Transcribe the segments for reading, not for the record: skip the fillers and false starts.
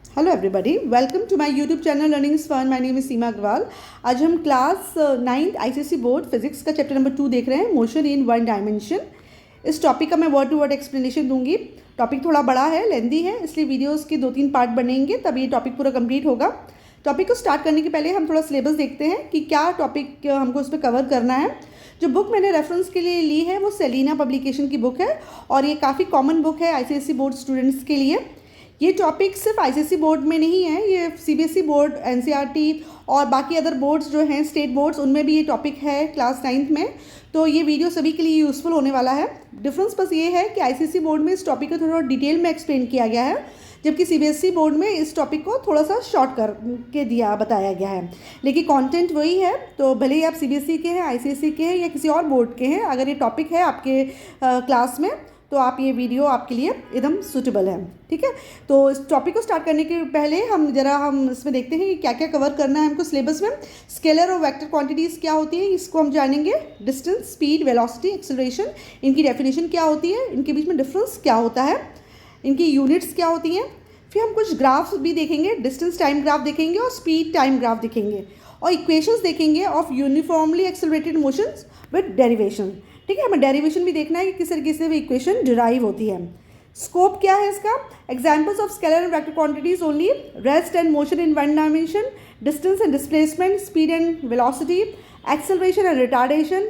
Hello everybody, welcome to my YouTube channel learning is fun. My name is Seema Agarwal. आज हम class 9th ICSE board physics का chapter number 2 देख रहे हैं, motion in one dimension. इस topic का मैं वर्ड टू वर्ड एक्सप्लेनेशन दूंगी। टॉपिक थोड़ा बड़ा है, लेंदी है, इसलिए वीडियोस के 2-3 पार्ट बनेंगे, तब ये टॉपिक पूरा कंप्लीट होगा। टॉपिक को स्टार्ट करने के पहले हम थोड़ा सिलेबस देखते हैं कि क्या टॉपिक हमको उस पर कवर करना है। जो बुक मैंने रेफरेंस के लिए ली है वो सेलिना पब्लिकेशन की बुक है और ये काफ़ी कॉमन बुक है आईसीएसई बोर्ड स्टूडेंट्स के लिए। ये टॉपिक सिर्फ आईसीएसई बोर्ड में नहीं है, ये सीबीएसई बोर्ड, एनसीईआरटी और बाकी अदर बोर्ड्स जो हैं, स्टेट बोर्ड्स, उनमें भी ये टॉपिक है क्लास 9th में। तो ये वीडियो सभी के लिए यूज़फुल होने वाला है। डिफरेंस बस ये है कि आईसीएसई बोर्ड में इस टॉपिक को थोड़ा डिटेल में एक्सप्लेन किया गया है, जबकि सीबीएसई बोर्ड में इस टॉपिक को थोड़ा सा शॉर्ट कर के बताया गया है, लेकिन कंटेंट वही है। तो भले ही आप सीबीएसई के हैं, आईसीएसई के हैं या किसी और बोर्ड के हैं, अगर ये टॉपिक है आपके क्लास में तो आप ये वीडियो आपके लिए एकदम सूटेबल है। ठीक है, तो इस टॉपिक को स्टार्ट करने के पहले हम इसमें देखते हैं कि क्या क्या कवर करना है हमको सिलेबस में। स्केलर और वेक्टर क्वांटिटीज़ क्या होती है, इसको हम जानेंगे। डिस्टेंस, स्पीड, वेलोसिटी, एक्सेलरेशन, इनकी डेफिनेशन क्या होती है, इनके बीच में डिफरेंस क्या होता है, इनकी यूनिट्स क्या होती हैं। फिर हम कुछ ग्राफ्स भी देखेंगे, डिस्टेंस टाइम ग्राफ देखेंगे और स्पीड टाइम ग्राफ देखेंगे, और इक्वेशंस देखेंगे of uniformly accelerated motions with derivation. ठीक है, हमें डेरिवेशन भी देखना है कि किस तरीके से वो इक्वेशन डिराइव होती है। स्कोप क्या है इसका, examples of scalar and vector quantities only, rest and motion in one dimension, distance and displacement, speed and velocity, acceleration and retardation,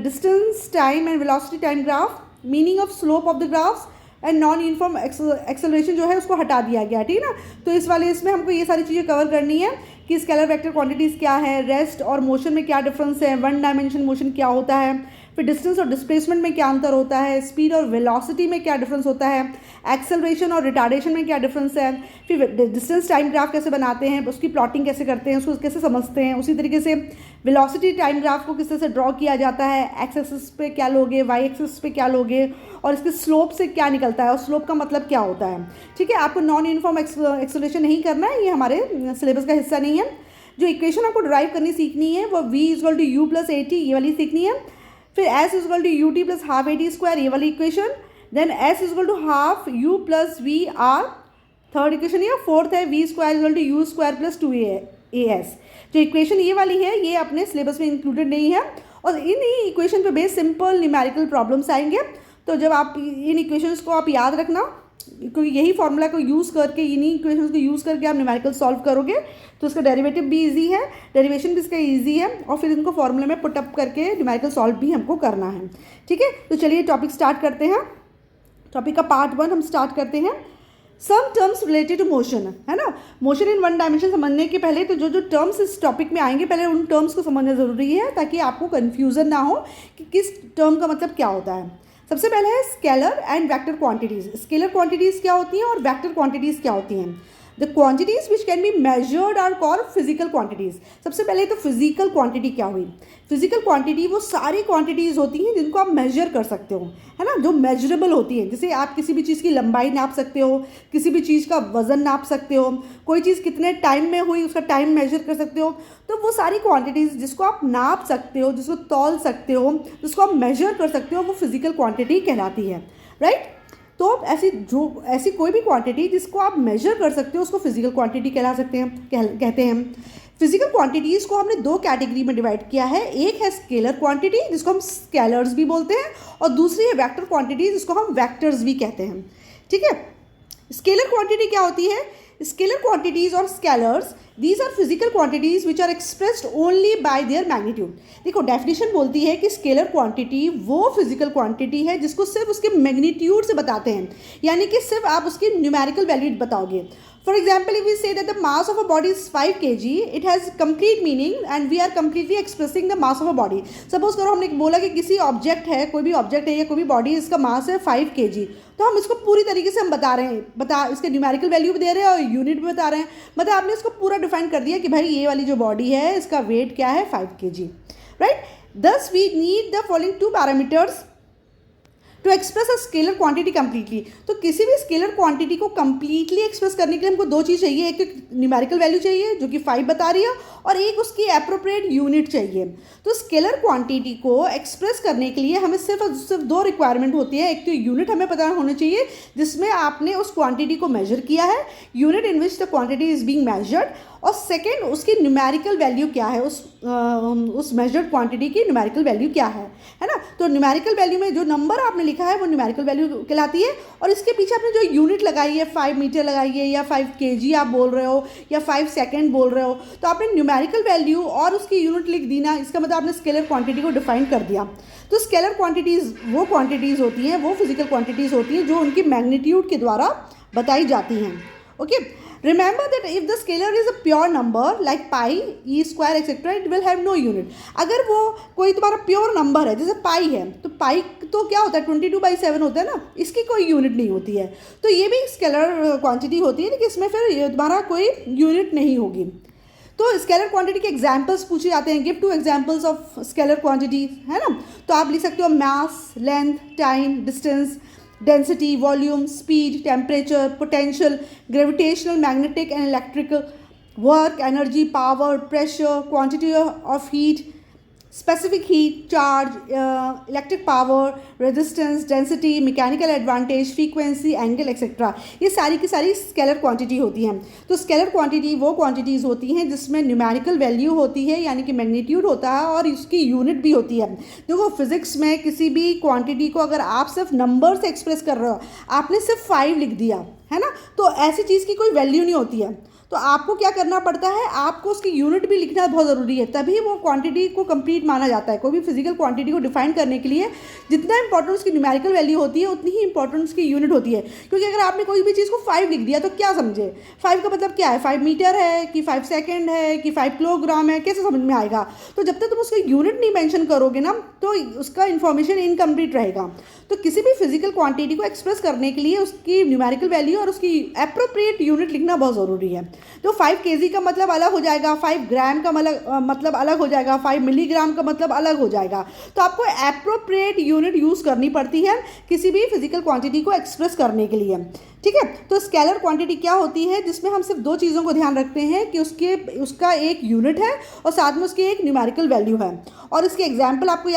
distance time and velocity time graph, meaning of slope of the graphs and non uniform acceleration जो है उसको हटा दिया गया। ठीक है ना, तो इस वाले इसमें हमको ये सारी चीज़ें कवर करनी है कि स्केलर वेक्टर क्वांटिटीज़ क्या है, रेस्ट और मोशन में क्या डिफरेंस है, वन डायमेंशन मोशन क्या होता है, फिर डिस्टेंस और डिस्प्लेसमेंट में क्या अंतर होता है, स्पीड और वेलोसिटी में क्या डिफरेंस होता है, एक्सेलरेशन और रिटार्डेशन में क्या डिफरेंस है, फिर डिस्टेंस टाइम ग्राफ कैसे बनाते हैं, उसकी प्लॉटिंग कैसे करते हैं, उसको कैसे समझते हैं। उसी तरीके से वेलोसिटी टाइम ग्राफ को किस तरह से ड्रॉ किया जाता है, एक्स एक्सिस पे क्या लोगे, वाई एक्सिस पे क्या लोगे, और इसके स्लोप से क्या निकलता है और स्लोप का मतलब क्या होता है। ठीक है, आपको नॉन यूनिफॉर्म एक्सेलरेशन नहीं करना है, ये हमारे सिलेबस का हिस्सा नहीं है। जो इक्वेशन आपको ड्राइव करनी सीखनी है वो v=u+at, ये वाली सीखनी है। फिर s=ut + ½ at², ये वाली equation. Then s=½ u+v(r), third equation. ये फोर्थ है v² u² + 2as। जो इक्वेशन ये वाली है ये अपने सिलेबस में इंक्लूडेड नहीं है, और इन ही इक्वेशन पे बेस सिंपल न्यूमेरिकल प्रॉब्लम्स आएंगे। तो जब आप इन इक्वेशंस को आप याद रखना, क्योंकि यही फार्मूला को यूज़ करके, इन्हीं इक्वेशंस को यूज़ करके आप न्यूमेरिकल सॉल्व करोगे तो उसका डेरिवेटिव भी इजी है, डेरिवेशन भी इसका इजी है, और फिर इनको फार्मूले में पुट अप करके न्यूमेरिकल सॉल्व भी हमको करना है। ठीक है, तो चलिए टॉपिक स्टार्ट करते हैं। टॉपिक का पार्ट 1 हम स्टार्ट करते हैं। Some terms related to motion, है ना। मोशन इन वन डायमेंशन समझने के पहले तो जो टर्म्स इस टॉपिक में आएंगे, पहले उन टर्म्स को समझना ज़रूरी है ताकि आपको कन्फ्यूज़न ना हो कि किस टर्म का मतलब क्या होता है। सबसे पहले है scalar and vector quantities. Scalar quantities क्या होती हैं और वेक्टर क्वांटिटीज़ क्या होती हैं। The quantities which can be measured are called physical quantities. सबसे पहले तो फिजिकल क्वांटिटी क्या हुई। फिजिकल क्वांटिटी वो सारी क्वांटिटीज़ होती हैं जिनको आप मेजर कर सकते हो, है ना, जो मेजरेबल होती है। जैसे आप किसी भी चीज़ की लंबाई नाप सकते हो, किसी भी चीज़ का वजन नाप सकते हो, कोई चीज़ कितने टाइम में हुई उसका टाइम मेजर कर सकते हो। तो वो सारी क्वांटिटीज़ जिसको आप नाप सकते हो, जिसको तौल सकते हो, जिसको आप मेजर कर सकते हो, वो फिजिकल क्वांटिटी कहलाती है। राइट, तो ऐसी कोई भी क्वांटिटी जिसको आप मेजर कर सकते हो उसको फिजिकल क्वांटिटी कहते हैं। फिजिकल क्वांटिटीज़ को हमने 2 कैटेगरी में डिवाइड किया है। एक है स्केलर क्वांटिटी जिसको हम स्केलर्स भी बोलते हैं, और दूसरी है वेक्टर क्वांटिटी जिसको हम वेक्टर्स भी कहते हैं। ठीक है, स्केलर क्वांटिटी क्या होती है। स्केलर क्वांटिटीज़ और scalars, these are physical quantities which are expressed only by their magnitude. देखो डेफिनेशन बोलती है कि स्केलर क्वांटिटी वो फिजिकल क्वांटिटी है जिसको सिर्फ उसके मैग्नीट्यूड से बताते हैं, यानी कि सिर्फ आप उसकी न्यूमेरिकल वैल्यू बताओगे। For example, if we say that the mass of a body is 5 kg, it has complete meaning and we are completely expressing the mass of a body. Suppose करो हमने बोला कि किसी ऑब्जेक्ट है, कोई भी object है या कोई भी बॉडी, इसका मास है 5 kg, तो हम इसको पूरी तरीके से हम बता रहे हैं, इसके न्यूमेरिकल वैल्यू भी दे रहे हैं और यूनिट भी बता रहे हैं। मतलब आपने इसको पूरा डिफाइन कर दिया कि भाई ये वाली जो बॉडी है इसका वेट क्या है, 5 kg। Right, thus we need the following 2 parameters to express a scalar quantity completely, तो किसी भी स्केलर क्वांटिटी को कंप्लीटली एक्सप्रेस करने के लिए हमको दो चीज़ चाहिए, एक तो न्यूमेरिकल वैल्यू चाहिए जो कि 5 बता रही है, और एक उसकी एप्रोप्रिएट यूनिट चाहिए। तो स्केलर क्वांटिटी को एक्सप्रेस करने के लिए हमें सिर्फ दो रिक्वायरमेंट होती है। एक तो यूनिट हमें पता होना चाहिए जिसमें आपने उस क्वांटिटी को मेजर किया है, unit in which the quantity is being measured, और सेकेंड उसकी न्यूमेरिकल वैल्यू क्या है, उस मेजर्ड क्वांटिटी की न्यूमेरिकल वैल्यू क्या है ना। तो न्यूमेरिकल वैल्यू में जो नंबर आपने लिखा है वो न्यूमेरिकल वैल्यू कहलाती है, और इसके पीछे आपने जो यूनिट लगाई है 5 मीटर लगाई है, या 5 kg आप बोल रहे हो, या 5 सेकेंड बोल रहे हो, तो आपने न्यूमेरिकल वैल्यू और उसकी यूनिट लिख दी ना, इसका मतलब आपने स्केलर क्वांटिटी को डिफाइन कर दिया। तो स्केलर क्वांटिटीज़ वो क्वांटिटीज़ होती हैं, वो फिजिकल क्वांटिटीज़ होती हैं जो उनकी मैग्नीट्यूड के द्वारा बताई जाती हैं। Okay, remember that if the scalar is a pure number like pi, e square etc, it will have no unit। अगर वो कोई तुम्हारा प्योर नंबर है, जैसे पाई है, तो पाई तो क्या होता है 22/7 होता है ना, इसकी कोई यूनिट नहीं होती है। तो ये भी स्केलर क्वांटिटी होती है, लेकिन इसमें फिर तुम्हारा कोई यूनिट नहीं होगी। तो स्केलर क्वांटिटी के एग्जाम्पल्स पूछे जाते हैं, give 2 examples of scalar quantity, है ना। तो आप लिख सकते हो mass, length, time, distance, density, volume, speed, temperature, potential, gravitational, magnetic and electrical, work, energy, power, pressure, quantity of heat, specific heat, charge, electric power, resistance, density, mechanical advantage, frequency, angle etc। ये सारी की सारी scalar quantity होती हैं। तो scalar quantity वो quantities होती हैं जिसमें न्यूमेरिकल वैल्यू होती है, यानी कि मैग्नीट्यूड होता है, और उसकी यूनिट भी होती है। देखो फिजिक्स में किसी भी क्वांटिटी को अगर आप सिर्फ नंबर से एक्सप्रेस कर रहे हो, आपने सिर्फ 5 लिख दिया है ना, तो ऐसी चीज़ की कोई वैल्यू नहीं होती है। तो आपको क्या करना पड़ता है, आपको उसकी यूनिट भी लिखना बहुत ज़रूरी है, तभी वो क्वांटिटी को कंप्लीट माना जाता है। कोई भी फिजिकल क्वांटिटी को डिफाइन करने के लिए जितना इंपॉर्टेंट उसकी न्यूमेरिकल वैल्यू होती है, उतनी ही इंपॉर्टेंट उसकी यूनिट होती है। क्योंकि अगर आपने कोई भी चीज़ को 5 लिख दिया तो क्या समझे, 5 का मतलब क्या है, 5 मीटर है कि 5 सेकेंड है कि 5 किलोग्राम है, कैसे समझ में आएगा। तो जब तक तुम उसकी यूनिट नहीं मेंशन करोगे ना, तो उसका इन्फॉर्मेशन इनकम्प्लीट रहेगा। तो किसी भी फिजिकल क्वांटिटी को एक्सप्रेस करने के लिए उसकी न्यूमेरिकल वैल्यू और उसकी एप्रोप्रिएट यूनिट लिखना बहुत ज़रूरी है। तो 5 kg का मतलब अलग हो जाएगा, 5 ग्राम का मतलब अलग हो जाएगा, 5 मिलीग्राम का मतलब अलग हो जाएगा। तो आपको एप्रोप्रिएट यूनिट यूज़ करनी पड़ती है किसी भी फिजिकल क्वांटिटी को एक्सप्रेस करने के लिए, ठीक है। तो स्केलर क्वांटिटी क्या होती है, जिसमें हम सिर्फ दो चीज़ों को ध्यान रखते हैं कि उसका एक यूनिट है और साथ में उसकी एक न्यूमेरिकल वैल्यू है। और इसके एग्जाम्पल आपको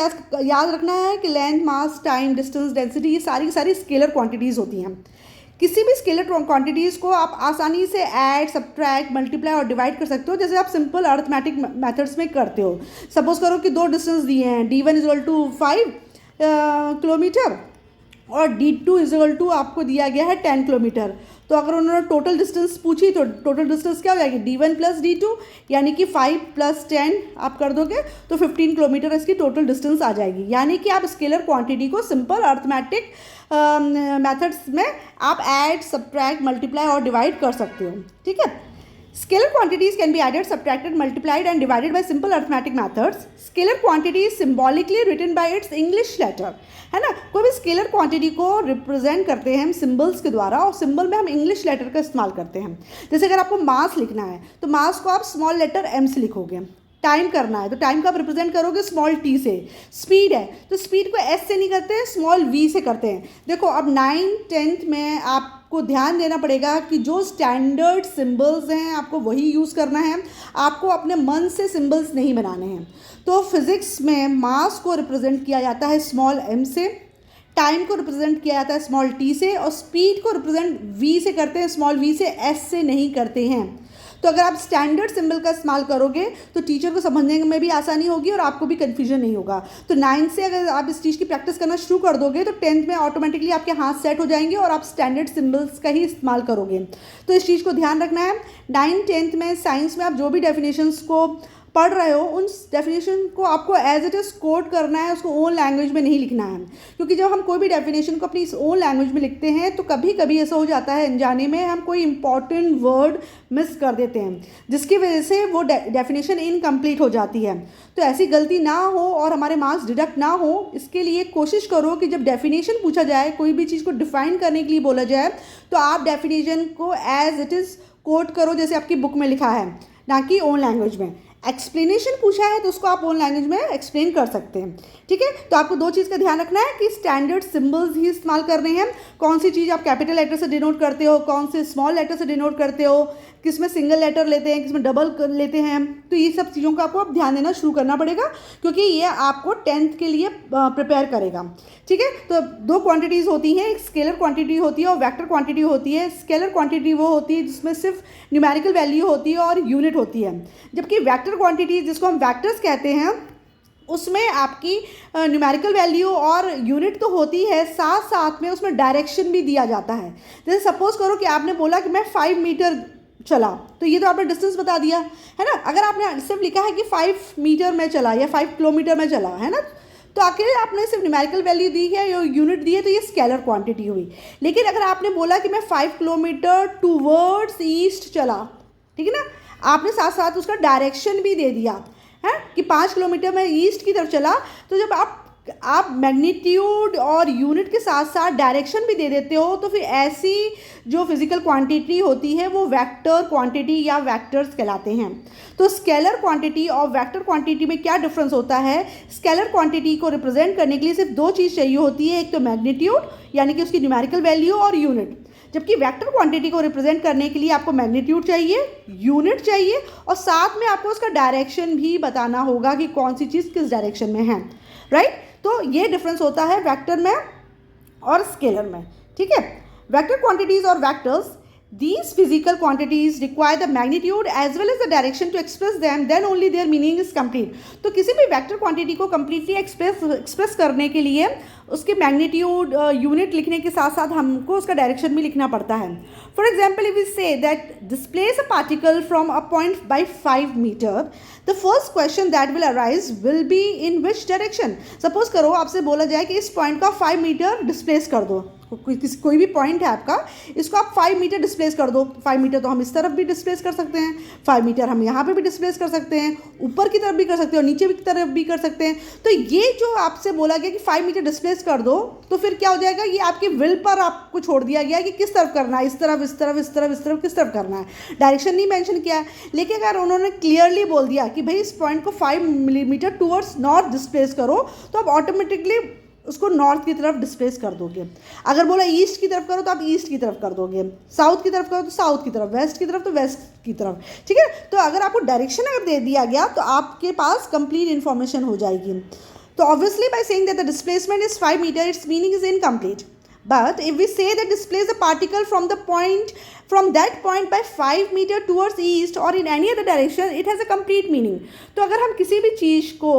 याद रखना है कि लेंथ, मास, टाइम, डिस्टेंस, डेंसिटी, ये सारी सारी स्केलर क्वांटिटीज़ होती हैं। किसी भी स्केलर क्वांटिटीज़ को आप आसानी से ऐड, सब्ट्रैक्ट, मल्टीप्लाई और डिवाइड कर सकते हो, जैसे आप सिंपल अर्थमेटिक मेथड्स में करते हो। सपोज करो कि 2 डिस्टेंस दिए हैं, d1 = 5 किलोमीटर और d2 आपको दिया गया है 10 किलोमीटर। तो अगर उन्होंने टोटल डिस्टेंस पूछी तो टोटल डिस्टेंस क्या हो जाएगी, d1 + d2, यानी कि 5 + 10 आप कर दोगे तो 15 किलोमीटर इसकी टोटल डिस्टेंस आ जाएगी। यानी कि आप स्केलर क्वांटिटी को सिंपल अर्थमेटिक मेथड्स में आप ऐड, सब्ट्रैक्ट, मल्टीप्लाई और डिवाइड कर सकते हो, ठीक है। Scalar quantities can be added, subtracted, multiplied and divided by simple arithmetic methods. Scalar quantity is symbolically written by its English letter, है ना। कोई भी स्केलर क्वांटिटी को रिप्रेजेंट करते हैं हम सिंबल्स के द्वारा, और सिंबल में हम इंग्लिश लेटर का इस्तेमाल करते हैं। जैसे अगर आपको मास लिखना है तो मास को आप स्मॉल लेटर m से लिखोगे। टाइम करना है तो टाइम को आप रिप्रेजेंट करोगे स्मॉल t से। स्पीड है तो स्पीड को s से नहीं करते हैं, स्मॉल v से करते हैं। देखो अब 9th 10th में आपको ध्यान देना पड़ेगा कि जो स्टैंडर्ड सिंबल्स हैं आपको वही यूज़ करना है, आपको अपने मन से सिंबल्स नहीं बनाने हैं। तो फिज़िक्स में मास को रिप्रेजेंट किया जाता है स्मॉल m से, टाइम को रिप्रेजेंट किया जाता है स्मॉल t से, और स्पीड को रिप्रेजेंट v से करते हैं, स्मॉल v से, s से नहीं करते हैं। तो अगर आप स्टैंडर्ड सिंबल का इस्तेमाल करोगे तो टीचर को समझने में भी आसानी होगी और आपको भी कन्फ्यूजन नहीं होगा। तो 9th से अगर आप इस चीज़ की प्रैक्टिस करना शुरू कर दोगे तो 10th में ऑटोमेटिकली आपके हाथ सेट हो जाएंगे और आप स्टैंडर्ड सिंबल्स का ही इस्तेमाल करोगे। तो इस चीज़ को ध्यान रखना है। 9th 10th में साइंस में आप जो भी डेफिनेशंस को पढ़ रहे हो उन डेफिनेशन को आपको एज इट इज़ कोड करना है, उसको ओन लैंग्वेज में नहीं लिखना है। क्योंकि जब हम कोई भी डेफिनेशन को अपनी ओन लैंग्वेज में लिखते हैं तो कभी कभी ऐसा हो जाता है अनजाने में हम कोई इंपॉर्टेंट वर्ड मिस कर देते हैं, जिसकी वजह से वो डेफिनेशन इनकम्प्लीट हो जाती है। तो ऐसी गलती ना हो और हमारे मार्क्स डिडक्ट ना हो, इसके लिए कोशिश करो कि जब डेफिनेशन पूछा जाए, कोई भी चीज़ को डिफाइन करने के लिए बोला जाए, तो आप डेफिनेशन को एज इट इज़ कोड करो जैसे आपकी बुक में लिखा है, ना कि ओन लैंग्वेज में। एक्सप्लेनेशन पूछा है तो उसको आप ओन लैंग्वेज में एक्सप्लेन कर सकते हैं, ठीक है। तो आपको दो चीज़ का ध्यान रखना है कि स्टैंडर्ड सिंबल्स ही इस्तेमाल करने हैं, कौन सी चीज़ आप कैपिटल लेटर से डिनोट करते हो, कौन से स्मॉल लेटर से डिनोट करते हो, किस में सिंगल लेटर लेते हैं, किस में डबल लेते हैं। तो ये सब चीज़ों का आपको अब ध्यान देना शुरू करना पड़ेगा, क्योंकि ये आपको 10th के लिए प्रिपेयर करेगा, ठीक है। तो दो क्वांटिटीज़ होती हैं, एक स्केलर क्वांटिटी होती है और वेक्टर क्वांटिटी होती है। स्केलर क्वांटिटी वो होती है जिसमें सिर्फ न्यूमेरिकल वैल्यू होती है और यूनिट होती है, जबकि वेक्टर क्वांटिटी जिसको हम वेक्टर्स कहते हैं उसमें आपकी न्यूमेरिकल वैल्यू और यूनिट तो होती है, साथ साथ में उसमें डायरेक्शन भी दिया जाता है। जैसे सपोज करो कि आपने बोला कि मैं 5 मीटर चला, तो ये तो आपने डिस्टेंस बता दिया है ना। अगर आपने सिर्फ लिखा है कि 5 मीटर में चला या 5 किलोमीटर में चला, है ना, तो आखिर आपने सिर्फ न्यूमेरिकल वैल्यू दी है या यूनिट दी है, तो ये स्केलर क्वांटिटी हुई। लेकिन अगर आपने बोला कि मैं 5 किलोमीटर टूवर्ड्स ईस्ट चला, ठीक है ना, आपने साथ साथ उसका डायरेक्शन भी दे दिया है कि 5 किलोमीटर में ईस्ट की तरफ चला, तो जब आप मैग्नीट्यूड और यूनिट के साथ साथ डायरेक्शन भी दे देते हो, तो फिर ऐसी जो फिजिकल क्वांटिटी होती है वो वेक्टर क्वांटिटी या वेक्टर्स कहलाते हैं। तो स्केलर क्वांटिटी और वेक्टर क्वांटिटी में क्या डिफरेंस होता है? स्केलर क्वांटिटी को रिप्रेजेंट करने के लिए सिर्फ दो चीज़ चाहिए होती है, एक तो मैग्नीट्यूड यानी कि उसकी न्यूमेरिकल वैल्यू और यूनिट, जबकि वेक्टर क्वांटिटी को रिप्रेजेंट करने के लिए आपको मैग्नीट्यूड चाहिए, यूनिट चाहिए और साथ में आपको उसका डायरेक्शन भी बताना होगा कि कौन सी चीज़ किस डायरेक्शन में है, राइट। तो ये डिफरेंस होता है वेक्टर में और स्केलर में, ठीक है। वेक्टर क्वांटिटीज और vectors, these physical quantities require the magnitude as well as the direction to express them, then only their meaning is complete। तो किसी भी वेक्टर क्वांटिटी को कम्प्लीटली एक्सप्रेस करने के लिए उसके मैग्नीट्यूड यूनिट लिखने के साथ साथ हमको उसका डायरेक्शन भी लिखना पड़ता है। For example, if we say that displace a particle from a point by 5 metre, the first question that will arise will be in which direction. Suppose करो आपसे बोला जाए कि इस पॉइंट को 5 मीटर डिस्प्लेस कर दो, कोई भी पॉइंट है आपका, इसको आप 5 मीटर डिस्प्लेस कर दो। 5 मीटर तो हम इस तरफ भी डिस्प्लेस कर सकते हैं, 5 मीटर हम यहाँ पे भी डिस्प्लेस कर सकते हैं, ऊपर की तरफ भी कर सकते हैं और नीचे की तरफ भी कर सकते हैं। तो ये जो आपसे बोला गया कि 5 मीटर डिस्प्लेस कर दो, तो फिर क्या हो जाएगा, ये आपकी विल पर आपको छोड़ दिया गया कि किस तरफ करना है, इस तरफ, इस तरफ, इस तरफ, इस तरफ, किस तरफ करना है। डायरेक्शन नहीं मेंशन किया। लेकिन अगर उन्होंने क्लियरली बोल दिया कि भाई इस पॉइंट को 5 मिलीमीटर टूवर्ड्स नॉर्थ डिस्प्लेस करो, तो आप ऑटोमेटिकली उसको नॉर्थ की तरफ डिस्प्लेस कर दोगे। अगर बोला ईस्ट की तरफ करो तो आप ईस्ट की तरफ कर दोगे, साउथ की तरफ करो तो साउथ की तरफ, वेस्ट की तरफ तो वेस्ट की तरफ, ठीक है। तो अगर आपको डायरेक्शन अगर दे दिया गया तो आपके पास कंप्लीट इन्फॉर्मेशन हो जाएगी। तो obviously by saying that the displacement is 5 metre, its meaning is incomplete. But if we say that displace a particle from that point by 5 meter towards east or in any other direction, it has a complete meaning। तो अगर हम किसी भी चीज़ को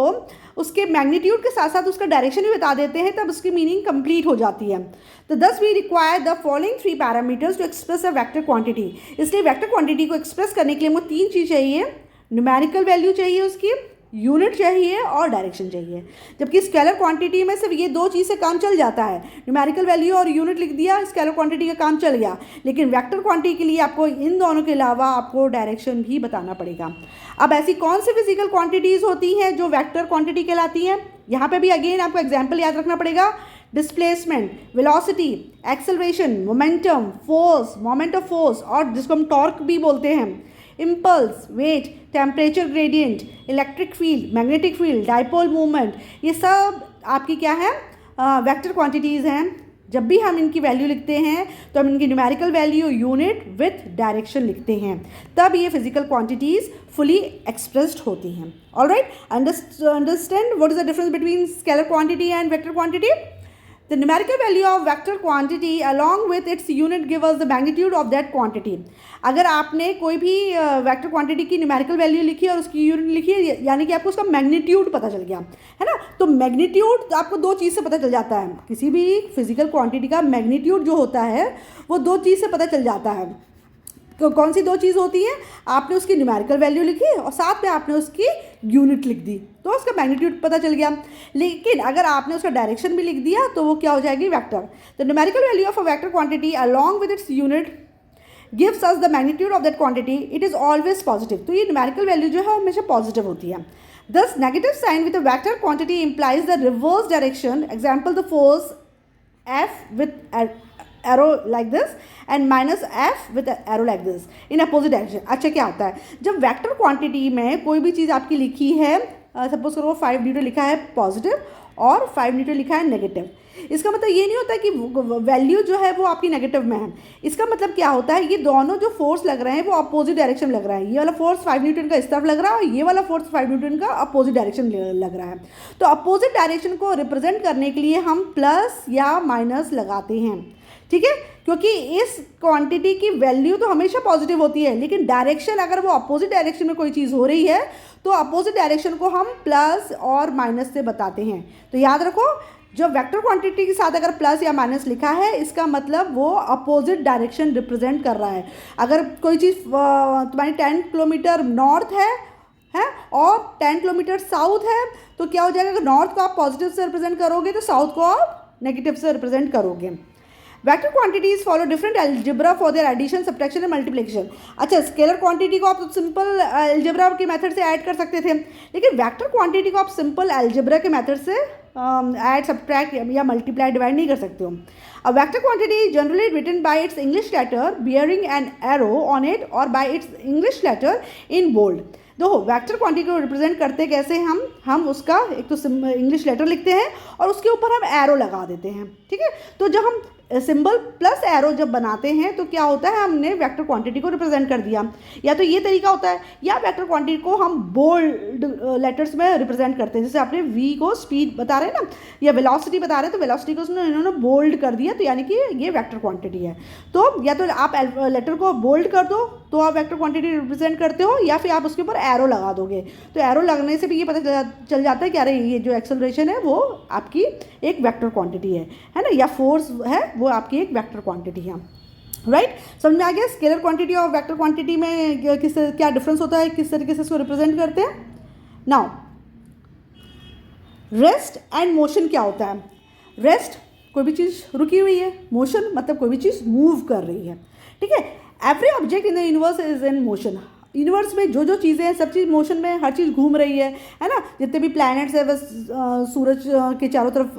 उसके magnitude के साथ साथ उसका डायरेक्शन भी बता देते हैं, तब उसकी मीनिंग कंप्लीट हो जाती है। तो thus we require the following 3 parameters to express a vector quantity. इसलिए वेक्टर क्वांटिटी को एक्सप्रेस करने के लिए हमको 3 चीज़ चाहिए, न्यूमेरिकल वैल्यू चाहिए, उसकी यूनिट चाहिए और डायरेक्शन चाहिए। जबकि स्केलर क्वांटिटी में सिर्फ ये 2 चीज़ से काम चल जाता है, न्यूमेरिकल वैल्यू और यूनिट लिख दिया, स्केलर क्वांटिटी का काम चल गया। लेकिन वेक्टर क्वांटिटी के लिए आपको इन दोनों के अलावा आपको डायरेक्शन भी बताना पड़ेगा। अब ऐसी कौन सी फिजिकल क्वांटिटीज़ होती हैं जो वेक्टर क्वांटिटी कहलाती हैं? यहाँ पे भी अगेन आपको एग्जाम्पल याद रखना पड़ेगा। Displacement, velocity, acceleration, momentum, force, moment of force और जिसको हम टॉर्क भी बोलते हैं, impulse, weight, temperature gradient, electric field, magnetic field, dipole movement, ये सब आपकी क्या है, वेक्टर क्वांटिटीज़ हैं। जब भी हम इनकी वैल्यू लिखते हैं तो हम इनकी numerical value, unit with direction लिखते हैं, तब ये फिजिकल क्वांटिटीज़ फुली एक्सप्रेस्ड होती हैं। Alright, understand what is the difference between scalar quantity and vector quantity? The numerical value of vector quantity along with its unit give us the magnitude of that quantity। अगर आपने कोई भी vector quantity की numerical value लिखी और उसकी unit लिखी, यानी कि आपको उसका मैग्नीट्यूड पता चल गया, है ना। तो मैग्नीट्यूड आपको 2 चीज़ से पता चल जाता है। किसी भी फिजिकल क्वांटिटी का मैग्नीट्यूड जो होता है वो 2 चीज़ से पता चल जाता है। तो कौन सी 2 चीज़ होती हैं? आपने उसकी न्यूमेरिकल वैल्यू लिखी और साथ में आपने उसकी यूनिट लिख दी, तो उसका मैग्नीट्यूड पता चल गया। लेकिन अगर आपने उसका डायरेक्शन भी लिख दिया तो वो क्या हो जाएगी, vector. The numerical value of a vector quantity along with its unit gives us the magnitude of that quantity, it is always positive. तो ये न्यूमेरिकल वैल्यू जो है हमेशा पॉजिटिव होती है। Thus negative sign with a vector quantity implies the reverse direction. Example, the force F with arrow like this and minus F with arrow like this in opposite direction. अच्छा, क्या होता है जब वेक्टर क्वांटिटी में कोई भी चीज़ आपकी लिखी है, सपोज करो 5 न्यूटन लिखा है पॉजिटिव और 5 न्यूटन लिखा है नेगेटिव, इसका मतलब ये नहीं होता कि वैल्यू जो है वो आपकी नेगेटिव में है। इसका मतलब क्या होता है, ये दोनों जो फोर्स लग रहे हैं वो अपोजिट डायरेक्शन लग रहा है। ये वाला फोर्स 5 न्यूटन का इस तरफ लग रहा है और ये वाला फोर्स 5 न्यूटन का अपोजिट डायरेक्शन लग रहा है। तो अपोजिट डायरेक्शन को रिप्रेजेंट करने के लिए हम प्लस या माइनस लगाते हैं, ठीक है, क्योंकि इस क्वांटिटी की वैल्यू तो हमेशा पॉजिटिव होती है, लेकिन डायरेक्शन अगर वो अपोजिट डायरेक्शन में कोई चीज़ हो रही है तो अपोजिट डायरेक्शन को हम प्लस और माइनस से बताते हैं। तो याद रखो, जो वेक्टर क्वांटिटी के साथ अगर प्लस या माइनस लिखा है इसका मतलब वो अपोजिट डायरेक्शन रिप्रेजेंट कर रहा है। अगर कोई चीज़ तुम्हारी 10 किलोमीटर नॉर्थ है और 10 किलोमीटर साउथ है तो क्या हो जाएगा, अगर नॉर्थ को आप पॉजिटिव से रिप्रेजेंट करोगे तो साउथ को आप नेगेटिव से रिप्रेजेंट करोगे। Vector quantities follow different algebra for their addition, subtraction and multiplication. अच्छा, स्केलर क्वांटिटी को आप तो सिंपल अलजेब्रा के मेथड से ऐड कर सकते थे, लेकिन वेक्टर क्वांटिटी को आप सिंपल अलजेब्रा के मेथड से ऐड, सब्ट्रैक्ट या मल्टीप्लाई, डिवाइड नहीं कर सकते हो। A vector quantity is generally written by its English letter bearing an arrow on it or by its English letter in bold। देखो, वेक्टर क्वांटिटी को represent करते कैसे हम उसका एक तो इंग्लिश लेटर लिखते हैं और उसके ऊपर हम एरो लगा देते हैं, ठीक है। तो जब हम सिंबल प्लस एरो जब बनाते हैं तो क्या होता है, हमने वेक्टर क्वांटिटी को रिप्रेजेंट कर दिया। या तो ये तरीका होता है, या वेक्टर क्वांटिटी को हम बोल्ड लेटर्स में रिप्रेजेंट करते हैं। जैसे आपने वी को स्पीड बता रहे हैं ना, या वेलोसिटी बता रहे हैं, तो वेलोसिटी को इन्होंने बोल्ड कर दिया, तो यानी कि ये वेक्टर क्वांटिटी है। तो या तो आप लेटर को बोल्ड कर दो तो आप वेक्टर क्वांटिटी रिप्रेजेंट करते हो, या फिर आप उसके ऊपर एरो लगा दोगे। तो एरो लगने से भी ये पता चल जाता है कि अरे ये जो एक्सेलरेशन है वो आपकी एक वेक्टर क्वांटिटी है ना, या फोर्स है वो आपकी एक वेक्टर क्वांटिटी है, राइट। समझ में आ गया स्केलर क्वांटिटी और वेक्टर क्वांटिटी में क्या डिफरेंस होता है, किस तरीके से इसको रिप्रेजेंट करते हैं। नाउ रेस्ट एंड मोशन क्या होता है। रेस्ट, कोई भी चीज़ रुकी हुई है, मोशन मतलब कोई भी चीज़ मूव कर रही है, ठीक है। Every object in the universe is in motion. Universe में जो चीज़ें हैं सब चीज़ मोशन में, हर चीज़ घूम रही है ना। जितने भी प्लैनेट्स हैं बस सूरज के चारों तरफ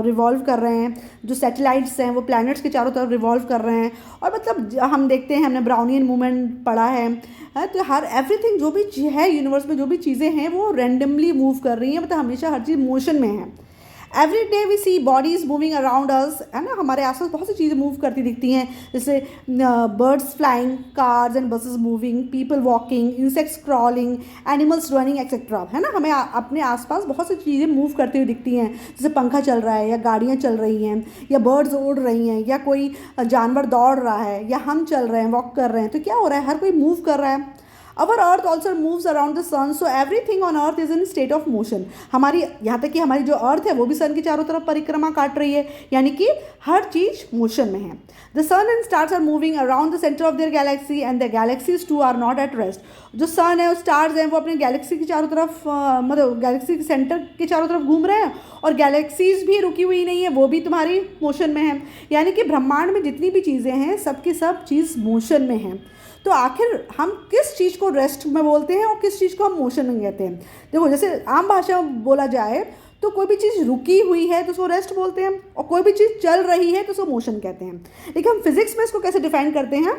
रिवॉल्व कर रहे हैं, जो सैटेलाइट्स हैं वो प्लैनेट्स के चारों तरफ रिवॉल्व कर रहे हैं। और मतलब हम देखते हैं, हमने ब्राउनियन मूवमेंट पढ़ा है, तो हर एवरीथिंग जो भी है यूनिवर्स में, जो भी चीज़ें हैं वो रैंडमली मूव कर रही हैं, मतलब हमेशा हर चीज़ मोशन में है। Every day we see bodies moving around us, है ना। हमारे आसपास बहुत सी चीज़ें मूव करती दिखती हैं, जैसे birds flying, cars and buses moving, people walking, insects crawling, animals running etcetera, है ना। हमें अपने आसपास बहुत सी चीज़ें मूव करती हुई दिखती हैं, जैसे पंखा चल रहा है, या गाड़ियाँ चल रही हैं, या बर्ड्स उड़ रही हैं, या कोई जानवर दौड़ रहा है, या हम चल रहे हैं, वॉक कर रहे हैं। तो क्या हो रहा है, हर कोई मूव कर रहा है। Our earth also moves around the sun, so everything on earth is in state of motion। हमारी, यहाँ तक कि हमारी जो अर्थ है वो भी सन की चारों तरफ परिक्रमा काट रही है, यानी कि हर चीज़ मोशन में है। The sun and stars are moving around the center of their galaxy and the galaxies too are not at rest। जो सन है और स्टार्स हैं वो अपने गैलेक्सी की चारों तरफ मतलब गैलेक्सी के सेंटर के चारों तरफ घूम रहे हैं, और गैलेक्सीज भी रुकी हुई नहीं है, वो भी तुम्हारी मोशन में है। यानी कि ब्रह्मांड में जितनी भी चीज़ें हैं सब की सब चीज़ मोशन में है। तो आखिर हम किस चीज़ को रेस्ट में बोलते हैं और किस चीज़ को हम मोशन में कहते हैं। देखो, जैसे आम भाषा में बोला जाए तो कोई भी चीज़ रुकी हुई है तो उसको रेस्ट बोलते हैं, और कोई भी चीज़ चल रही है तो उसको मोशन कहते हैं। लेकिन हम फिजिक्स में इसको कैसे डिफाइन करते हैं।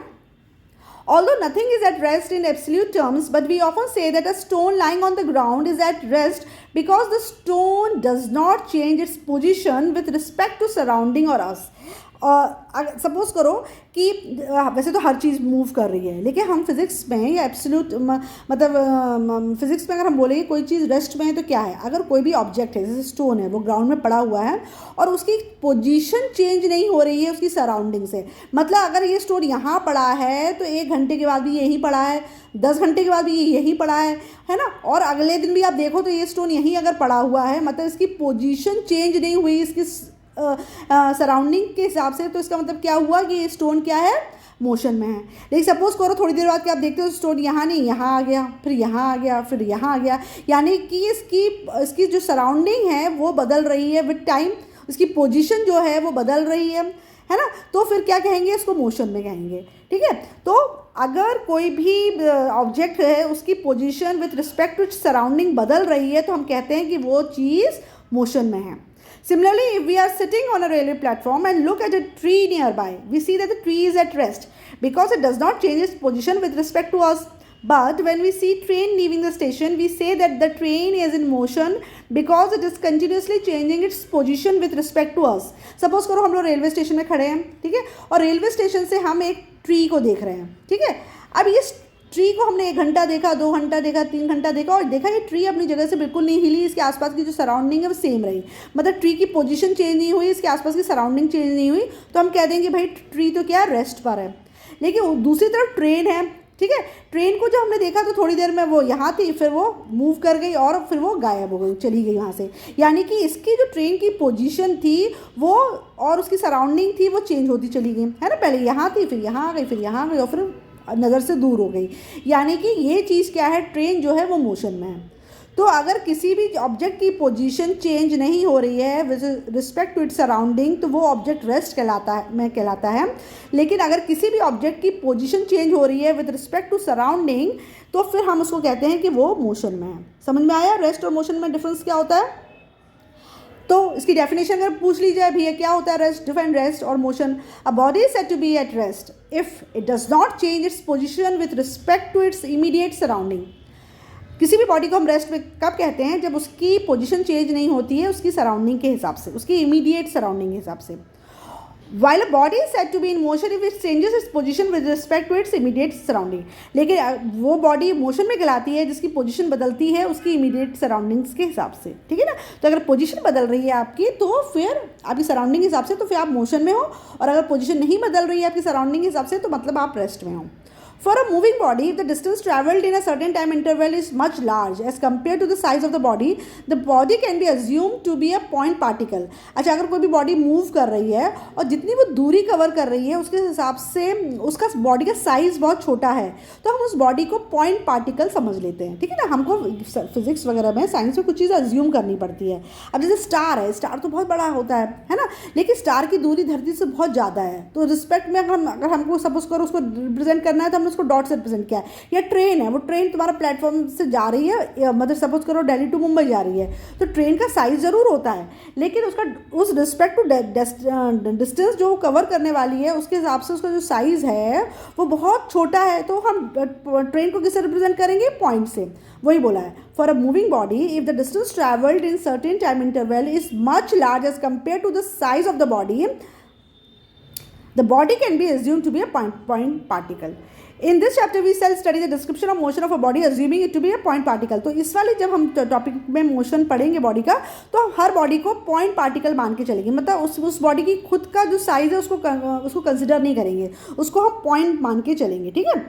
Although nothing is at rest in absolute terms, but we often say that a stone lying on the ground is at rest because the stone does not change its position with respect to surrounding or us। Suppose करो कि वैसे तो हर चीज़ move कर रही है, लेकिन हम physics में या एब्सोल्यूट मतलब फिज़िक्स में अगर हम बोलेंगे कोई चीज़ रेस्ट में है तो क्या है, अगर कोई भी ऑब्जेक्ट है, जैसे स्टोन है, वो ग्राउंड में पड़ा हुआ है और उसकी पोजीशन चेंज नहीं हो रही है उसकी सराउंडिंग से। मतलब अगर ये स्टोन यहाँ पड़ा है तो 1 घंटे के बाद भी यहीं पड़ा है, 10 घंटे के बाद भी ये यहीं पड़ा है ना, और अगले दिन भी आप देखो तो ये स्टोन यहीं अगर पड़ा हुआ है, मतलब इसकी पोजीशन चेंज नहीं हुई इसकी सराउंडिंग के हिसाब से। तो इसका मतलब क्या हुआ कि ये स्टोन क्या है, मोशन में है। लेकिन सपोज करो थोड़ी देर बाद कि आप देखते हो स्टोन यहाँ नहीं, यहाँ आ गया, फिर यहाँ आ गया, फिर यहाँ आ गया, यानी कि इसकी जो सराउंडिंग है वो बदल रही है विद टाइम, इसकी पोजीशन जो है वो बदल रही है ना। तो फिर क्या कहेंगे, इसको मोशन में कहेंगे, ठीक है। तो अगर कोई भी ऑब्जेक्ट है उसकी position with respect to surrounding बदल रही है तो हम कहते हैं कि वो चीज़ मोशन में है। Similarly, if we are sitting on a railway platform and look at a tree nearby, we see that the tree is at rest because it does not change its position with respect to us. But when we see train leaving the station, we say that the train is in motion because it is continuously changing its position with respect to us. Suppose करो हम लोग railway station में खड़े हैं, ठीक है, और railway station से हम एक ट्री को देख रहे हैं, ठीक है. अब इस ट्री को हमने 1 घंटा देखा, 2 घंटा देखा, 3 घंटा देखा और देखा ये ट्री अपनी जगह से बिल्कुल नहीं हिली, इसके आसपास की जो सराउंडिंग है वो सेम रही, मतलब ट्री की पोजीशन चेंज नहीं हुई, इसके आसपास की सराउंडिंग चेंज नहीं हुई, तो हम कह देंगे भाई ट्री तो क्या रेस्ट पर है. लेकिन दूसरी तरफ ट्रेन है, ठीक है, ट्रेन को जब हमने देखा तो थोड़ी देर में वो यहाँ थी, फिर वो मूव कर गई और फिर वो गायब हो गई, चली गई वहाँ से. यानी कि इसकी जो ट्रेन की पोजीशन थी वो और उसकी सराउंडिंग थी वो चेंज होती चली गई, है ना. पहले यहाँ थी, फिर यहाँ आ गई, फिर यहाँ आ गई और फिर नज़र से दूर हो गई. यानी कि ये चीज़ क्या है, ट्रेन जो है वो मोशन में है. तो अगर किसी भी ऑब्जेक्ट की पोजीशन चेंज नहीं हो रही है with respect to its surrounding, तो वो ऑब्जेक्ट रेस्ट कहलाता है. लेकिन अगर किसी भी ऑब्जेक्ट की पोजीशन चेंज हो रही है विद रिस्पेक्ट टू सराउंडिंग, तो फिर हम उसको कहते हैं कि वो मोशन में है. समझ में आया रेस्ट और मोशन में डिफरेंस क्या होता है. तो इसकी डेफिनेशन अगर पूछ ली जाए भैया क्या होता है रेस्ट, डिफाइन रेस्ट और motion. A body is said to be at rest if it does not change its position with respect to its immediate surrounding. किसी भी बॉडी को हम रेस्ट में कब कहते हैं, जब उसकी पोजीशन चेंज नहीं होती है उसकी सराउंडिंग के हिसाब से, उसकी इमीडिएट सराउंडिंग के हिसाब से. While a body is said to be in motion if it changes its position with respect to its immediate surrounding. लेकिन वो बॉडी मोशन में कहलाती है जिसकी पोजीशन बदलती है उसकी इमीडिएट सराउंडिंग्स के हिसाब से, ठीक है ना. तो अगर पोजीशन बदल रही है आपकी तो फिर आपकी सराउंडिंग के हिसाब से तो फिर आप मोशन में हो, और अगर पोजीशन नहीं बदल रही है आपकी सराउंडिंग के हिसाब से तो मतलब आप रेस्ट में हो. For a moving body, if the distance travelled in a certain time interval is much large as compared to the size of the body can be assumed to be a point particle. अच्छा, अगर कोई भी body move कर रही है और जितनी वो दूरी कवर कर रही है उसके हिसाब से उसका बॉडी का साइज़ बहुत छोटा है, तो हम उस बॉडी को पॉइंट पार्टिकल समझ लेते हैं, ठीक है ना. हमको फिजिक्स वगैरह में साइंस में कुछ चीज़ अज्यूम करनी पड़ती है. अब जैसे स्टार है, स्टार तो बहुत बड़ा होता है ना, लेकिन स्टार की दूरी धरती से बहुत ज़्यादा है, तो रिस्पेक्ट में अगर हमको सपोज करो उसको रिप्रेजेंट करना है तो उसको डॉट से रिप्रेजेंट किया है. या ट्रेन है, वो ट्रेन तुम्हारा प्लेटफॉर्म से जा रही है, मतलब सपोज करो दिल्ली टू मुंबई जा रही है, तो ट्रेन का साइज ज़रूर होता है, लेकिन उसका उस रिस्पेक्ट टू डिस्टेंस जो कवर करने वाली है उसके हिसाब से उसका जो साइज़ है वो बहुत छोटा है, तो हम ट्रेन को किससे रिप्रेजेंट करेंगे, पॉइंट से. वही बोला है. For a moving body if the distance travelled in certain time interval is much large as compare to the size of the body, the body can be assumed to be a point particle. In this chapter we shall study the description of motion of a body assuming it to be a point particle. तो इस वाले जब हम topic में motion पढ़ेंगे body का, तो हर body को पॉइंट पार्टिकल मान के चलेंगे, मतलब उस बॉडी की खुद का जो साइज़ है उसको कंसिडर नहीं करेंगे, उसको हम पॉइंट मान के चलेंगे, ठीक है.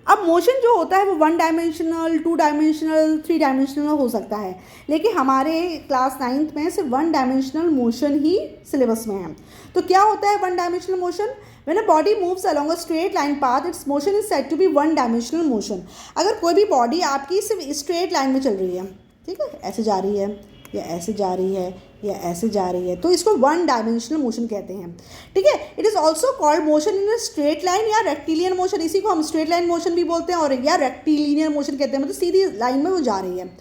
अब मोशन जो होता है वो 1 डायमेंशनल, 2 डायमेंशनल, 3 डायमेंशनल हो सकता है, लेकिन हमारे क्लास 9th में सिर्फ 1 डायमेंशनल मोशन ही सिलेबस में है. तो क्या होता है 1 dimensional motion. When a body moves along a straight line path, its motion is said to be 1 dimensional motion. अगर कोई भी बॉडी आपकी सिर्फ स्ट्रेट लाइन में चल रही है, ठीक है, ऐसे जा रही है या ऐसे जा रही है या ऐसे जा रही है, तो इसको 1 डायमेंशनल मोशन कहते हैं, ठीक है. It is also called motion in a straight line या रेक्टिलियन मोशन. इसी को हम स्ट्रेट लाइन मोशन भी बोलते हैं और या रेक्टिलिनियर मोशन कहते हैं, मतलब सीधी लाइन में वो जा रही है.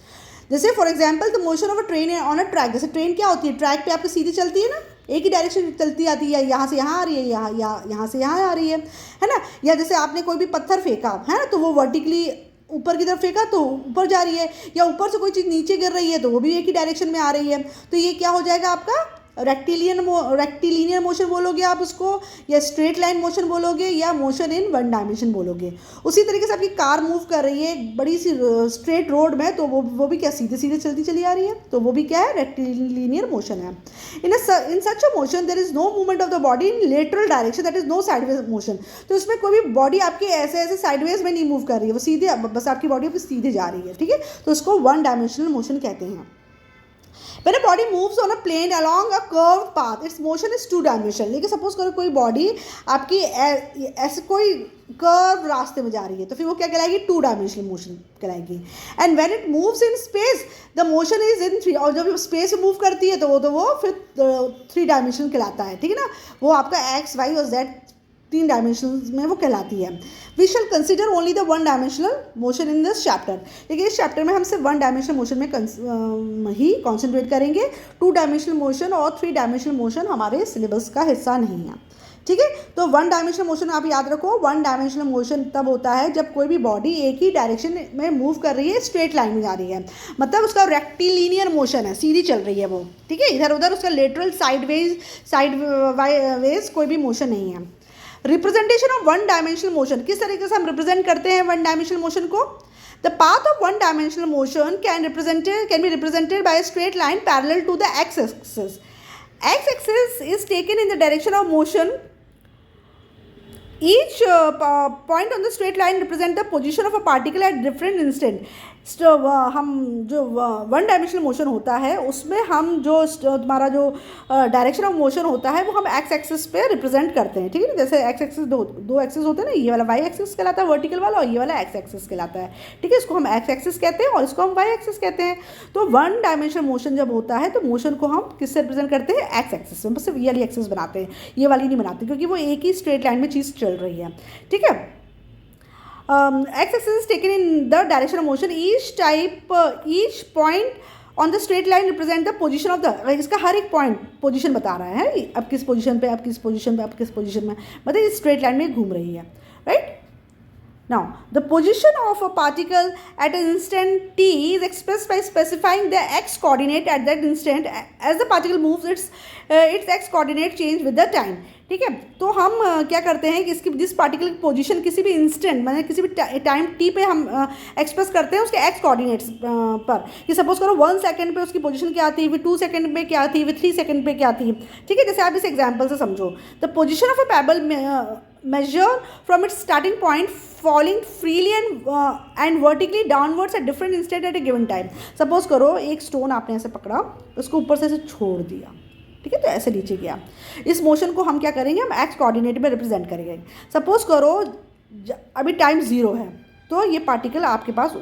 जैसे for example the motion of a train on a track. जैसे ट्रेन क्या होती है, ट्रैक पे आपकी सीधी चलती है ना, एक ही डायरेक्शन चलती आती है, यहाँ से यहाँ आ रही है, यहाँ से यहाँ आ रही है ना. या जैसे आपने कोई भी पत्थर फेंका है ना, तो वो वर्टिकली ऊपर की तरफ फेंका तो ऊपर जा रही है, या ऊपर से कोई चीज़ नीचे गिर रही है तो वो भी एक ही डायरेक्शन में आ रही है. तो ये क्या हो जाएगा आपका रेक्टिलिनियर मोशन बोलोगे आप उसको, या स्ट्रेट लाइन मोशन बोलोगे, या मोशन इन 1 डायमेंशन बोलोगे. उसी तरीके से आपकी कार मूव कर रही है एक बड़ी सी स्ट्रेट रोड में, तो वो भी क्या सीधे सीधे चलती चली आ रही है, तो वो भी क्या है, रेक्टिलिनियर मोशन है. In such a motion there is no movement of the body in lateral direction, that is no sideways motion. तो इसमें कोई भी बॉडी आपकी ऐसे ऐसे साइडवेज में नहीं मूव कर रही है, वो सीधे बस आपकी बॉडी आपकी सीधे जा रही है, ठीक है. तो उसको 1 डायमेंशनल मोशन कहते हैं. When a body moves on a plane along a curved path, its motion is 2 dimensional. लेकिन सपोज करो कोई बॉडी आपकी ऐसे कोई कर्व रास्ते में जा रही है, तो फिर वो क्या कहलाएगी, 2 डायमेंशनल मोशन कहलाएगी. And when it moves in space the motion is in 3. और जब स्पेस में मूव करती है तो वो फिर 3 डायमेंशनल कहलाता है, ठीक है ना. वो आपका एक्स वाई और जेड 3 डायमेंशंस में वो कहलाती है। We shall consider only the 1 dimensional motion in this chapter. लेकिन इस चैप्टर में हम सिर्फ 1 डायमेंशनल मोशन में ही कॉन्सेंट्रेट करेंगे। 2 डायमेंशनल मोशन और 3 डायमेंशनल मोशन हमारे सिलेबस का हिस्सा नहीं है, ठीक है। तो 1 डायमेंशनल मोशन आप याद रखो, 1 डायमेंशनल मोशन तब होता है जब कोई भी बॉडी एक ही डायरेक्शन में मूव कर रही है, स्ट्रेट लाइन में जा रही है, मतलब उसका रेक्टिलिनियर मोशन है, सीधी चल रही है वो, ठीक है। इधर उधर उसका लेटरल साइडवेज कोई भी मोशन नहीं है। रिप्रेजेंटेशन ऑफ 1 डायमेंशनल मोशन, किस तरीके से हम रिप्रेजेंट करते हैं 1 डायमेंशनल मोशन को? The path of 1 dimensional motion can be represented by a straight line parallel to the x-axis. X-axis is taken in the direction of motion. Each point on the straight line represent the position of a particle at different instant. हम जो 1 dimensional motion होता है उसमें हम जो तुम्हारा जो direction of motion होता है वो हम एक्स एक्सिस पे रिप्रेजेंट करते हैं, ठीक है ना। जैसे एक्स एक्सिस दो एक्सिस होते हैं ना, ये वाला वाई एक्सिस कहलाता है वर्टिकल वाला, और ये वाला एक्स एक्सिस कहलाता है, ठीक है। इसको हम एक्स एक्सिस कहते हैं और इसको हम वाई एक्सिस कहते हैं। तो 1 डायमेंशनल मोशन जब होता है तो मोशन को हम किससे रिप्रेजेंट करते हैं? एक्स एक्सिस में। बस सिर्फ ये वाली एक्सिस बनाते हैं, ये वाली नहीं बनाते, क्योंकि वो एक ही स्ट्रेट लाइन में चीज़ चल रही है, ठीक है। x-axis is taken in the direction of motion. Each point on the straight line represent the position of the, इसका हर एक पॉइंट पोजीशन बता रहा है, अब किस पोजीशन पे, अब किस पोजीशन पे, अब किस पोजीशन में, मतलब इस स्ट्रेट लाइन में घूम रही है, right. Now, the position of a particle at an instant t is expressed by specifying the x coordinate at that instant. As the particle moves, its x coordinate change with the time. ठीक है। तो हम क्या करते हैं कि इसकी जिस पार्टिकल की पोजीशन किसी भी इंस्टेंट मतलब किसी भी टाइम टी पे हम एक्सप्रेस करते हैं उसके एक्स कोऑर्डिनेट्स पर, कि सपोज करो 1 सेकंड पे उसकी पोजीशन क्या आती है, फिर 2 सेकंड पे क्या आती है, फिर 3 सेकंड पे क्या आती है, ठीक है। जैसे आप इस एग्जाम्पल से समझो, the position of a payable measure from its starting point falling freely and vertically downwards at different instant at a given time. Suppose करो एक स्टोन आपने ऐसे पकड़ा, उसको ऊपर से ऐसे छोड़ दिया, ठीक है, तो ऐसे नीचे गया। इस मोशन को हम क्या करेंगे? हम एक्स कोऑर्डिनेट में रिप्रेजेंट करेंगे। सपोज करो अभी टाइम 0 है, तो ये पार्टिकल आपके पास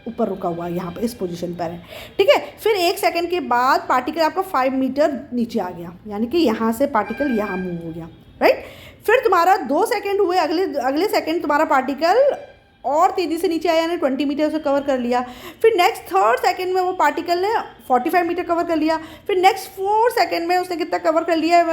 ऊपर रुका हुआ है, यहाँ पर इस पोजीशन पर है, ठीक है। फिर 1 सेकंड के बाद पार्टिकल आपका 5 मीटर नीचे आ गया, यानी कि यहाँ से पार्टिकल यहाँ मूव हो गया, राइट। फिर तुम्हारा 2 सेकंड हुए, अगले सेकंड तुम्हारा पार्टिकल और तेज़ी से नीचे आया, यानी 20 मीटर उसे कवर कर लिया। फिर नेक्स्ट 3rd सेकंड में वो पार्टिकल ने 45 मीटर कवर कर लिया। फिर नेक्स्ट 4 सेकंड में उसने कितना कवर कर लिया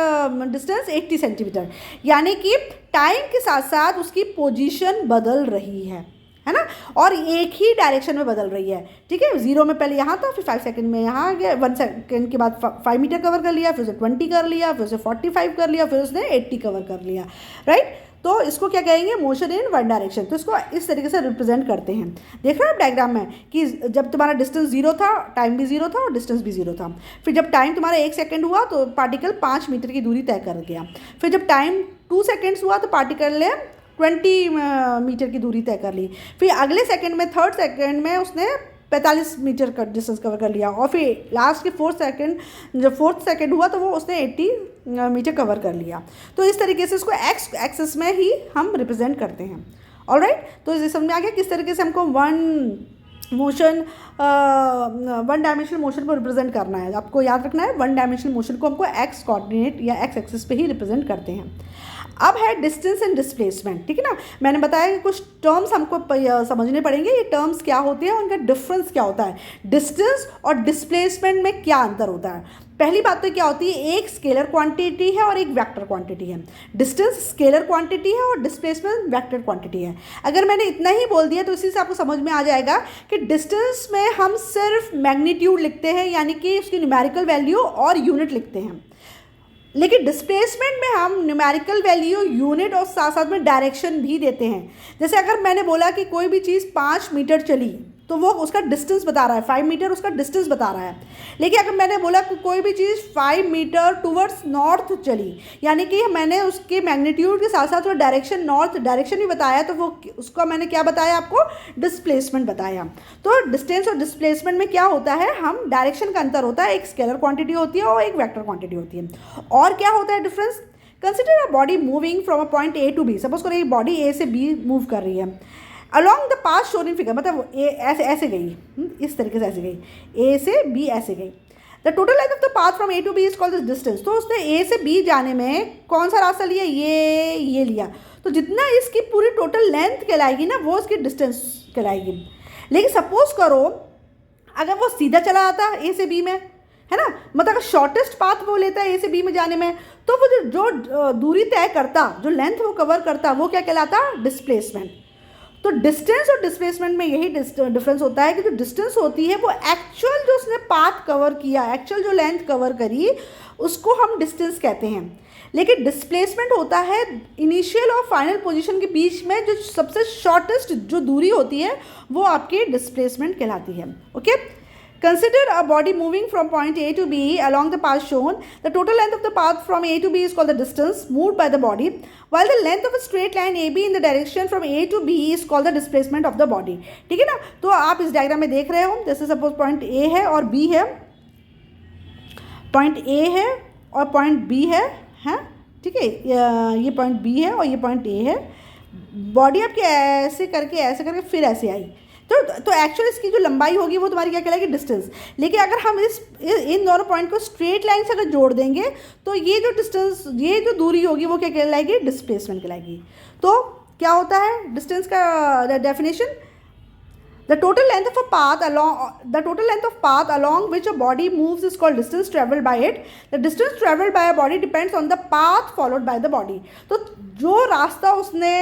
डिस्टेंस? 80 सेंटीमीटर। यानी कि टाइम के साथ साथ उसकी पोजीशन बदल रही है ना, और एक ही डायरेक्शन में बदल रही है, ठीक है। 0 में पहले यहाँ था, फिर 5 सेकंड में यहाँ आ गया, 1 सेकंड के बाद 5 मीटर कवर कर लिया, फिर उसे 20 कर लिया, फिर उसे 45 कर लिया, फिर उसने 80 कवर कर लिया, राइट। तो इसको क्या कहेंगे? Motion in 1 direction. तो इसको इस तरीके से रिप्रेजेंट करते हैं। देख रहे हो आप डायग्राम में कि जब तुम्हारा डिस्टेंस 0 था, टाइम भी 0 था और डिस्टेंस भी 0 था। फिर जब टाइम तुम्हारा 1 सेकंड हुआ तो पार्टिकल 5 मीटर की दूरी तय कर गया। फिर जब टाइम 2 सेकेंड्स हुआ तो पार्टिकल ने 20 मीटर की दूरी तय कर ली। फिर अगले सेकंड में 3rd सेकंड में उसने 45 मीटर का डिस्टेंस कवर कर लिया, और फिर लास्ट के 4th सेकंड हुआ तो वो उसने 80 मीटर कवर कर लिया। तो इस तरीके से इसको एक्स एक्सिस में ही हम रिप्रेजेंट करते हैं, ऑलराइट। तो इसे समझ में आ गया किस तरीके से हमको 1 डायमेंशनल मोशन को रिप्रेजेंट करना है। आपको याद रखना है 1 डायमेंशनल मोशन को हमको एक्स कोऑर्डिनेट या एक्स एक्सिस पे ही रिप्रेजेंट करते हैं। अब है डिस्टेंस एंड डिस्प्लेसमेंट, ठीक है ना। मैंने बताया कि कुछ टर्म्स हमको समझने पड़ेंगे, ये टर्म्स क्या होते हैं, उनका डिफरेंस क्या होता है, डिस्टेंस और डिस्प्लेसमेंट में क्या अंतर होता है। पहली बात तो क्या होती है, एक स्केलर क्वांटिटी है और एक वेक्टर क्वांटिटी है। डिस्टेंस स्केलर क्वांटिटी है और डिस्प्लेसमेंट वेक्टर क्वांटिटी है। अगर मैंने इतना ही बोल दिया तो इसी से आपको समझ में आ जाएगा कि डिस्टेंस में हम सिर्फ मैग्नीट्यूड लिखते हैं, यानी कि उसकी न्यूमेरिकल वैल्यू और यूनिट लिखते हैं, लेकिन डिस्प्लेसमेंट में हम न्यूमेरिकल वैल्यू, यूनिट और साथ साथ में डायरेक्शन भी देते हैं। जैसे अगर मैंने बोला कि कोई भी चीज़ 5 मीटर चली तो वो उसका डिस्टेंस बता रहा है, 5 मीटर उसका डिस्टेंस बता रहा है। लेकिन अगर मैंने बोला कि कोई भी चीज़ 5 मीटर टूवर्ड्स नॉर्थ चली, यानी कि मैंने उसके मैग्नीट्यूड के साथ साथ वो डायरेक्शन, नॉर्थ डायरेक्शन भी बताया, तो वो उसका मैंने क्या बताया आपको? डिस्प्लेसमेंट बताया। तो डिस्टेंस और डिस्प्लेसमेंट में क्या होता है, हम डायरेक्शन का अंतर होता है, एक स्केलर क्वांटिटी होती है और एक वेक्टर क्वांटिटी होती है। और क्या होता है difference? Consider a body moving from a point A to B। Suppose करो ये बॉडी A से B मूव कर रही है along the path shown in figure, मतलब ए ऐसे गई, इस तरीके से ऐसे गई, A से B ऐसे गई। The total length of the path from A to B is called the distance. तो उसने ए से बी जाने में कौन सा रास्ता लिया, ये लिया, तो जितना इसकी पूरी टोटल लेंथ कहलाएगी ना वो इसकी डिस्टेंस कहलाएगी। लेकिन सपोज करो अगर वो सीधा चला आता ए से बी में, है ना, मतलब अगर शॉर्टेस्ट पाथ वो लेता है ए से बी में जाने में, तो वो जो दूरी तय करता, जो लेंथ वो कवर करता, वो क्या कहलाता, डिस्प्लेसमेंट। तो डिस्टेंस और डिस्प्लेसमेंट में यही डिफरेंस होता है कि जो डिस्टेंस होती है वो एक्चुअल जो उसने पाथ कवर किया, एक्चुअल जो लेंथ कवर करी, उसको हम डिस्टेंस कहते हैं। लेकिन डिस्प्लेसमेंट होता है इनिशियल और फाइनल पोजीशन के बीच में जो सबसे शॉर्टेस्ट जो दूरी होती है वो आपकी डिस्प्लेसमेंट कहलाती है। Okay, consider a body moving from point A to B along the path shown. The total length of the path from A to B is called the distance moved by the body, while the length of a straight line AB in the direction from A to B is called the displacement of the body. ठीक है ना, तो आप इस diagram में देख रहे हो, जैसे सपोज पॉइंट ए है और बी है, पॉइंट ए है और पॉइंट बी है, ठीक है, ये पॉइंट बी है और ये पॉइंट ए है। बॉडी आपकी ऐसे करके फिर ऐसे आई, तो एक्चुअली इसकी जो लंबाई होगी वो तुम्हारी क्या कहलाएगी, डिस्टेंस। लेकिन अगर हम इन दोनों पॉइंट को स्ट्रेट लाइन से अगर जोड़ देंगे तो ये जो डिस्टेंस, ये जो दूरी होगी वो क्या कहलाएगी, डिस्प्लेसमेंट कहलाएगी। तो क्या होता है डिस्टेंस का definition, the total length of path along which a body moves is called distance traveled by it. The distance traveled by a body depends on the path followed by the body. तो जो रास्ता उसने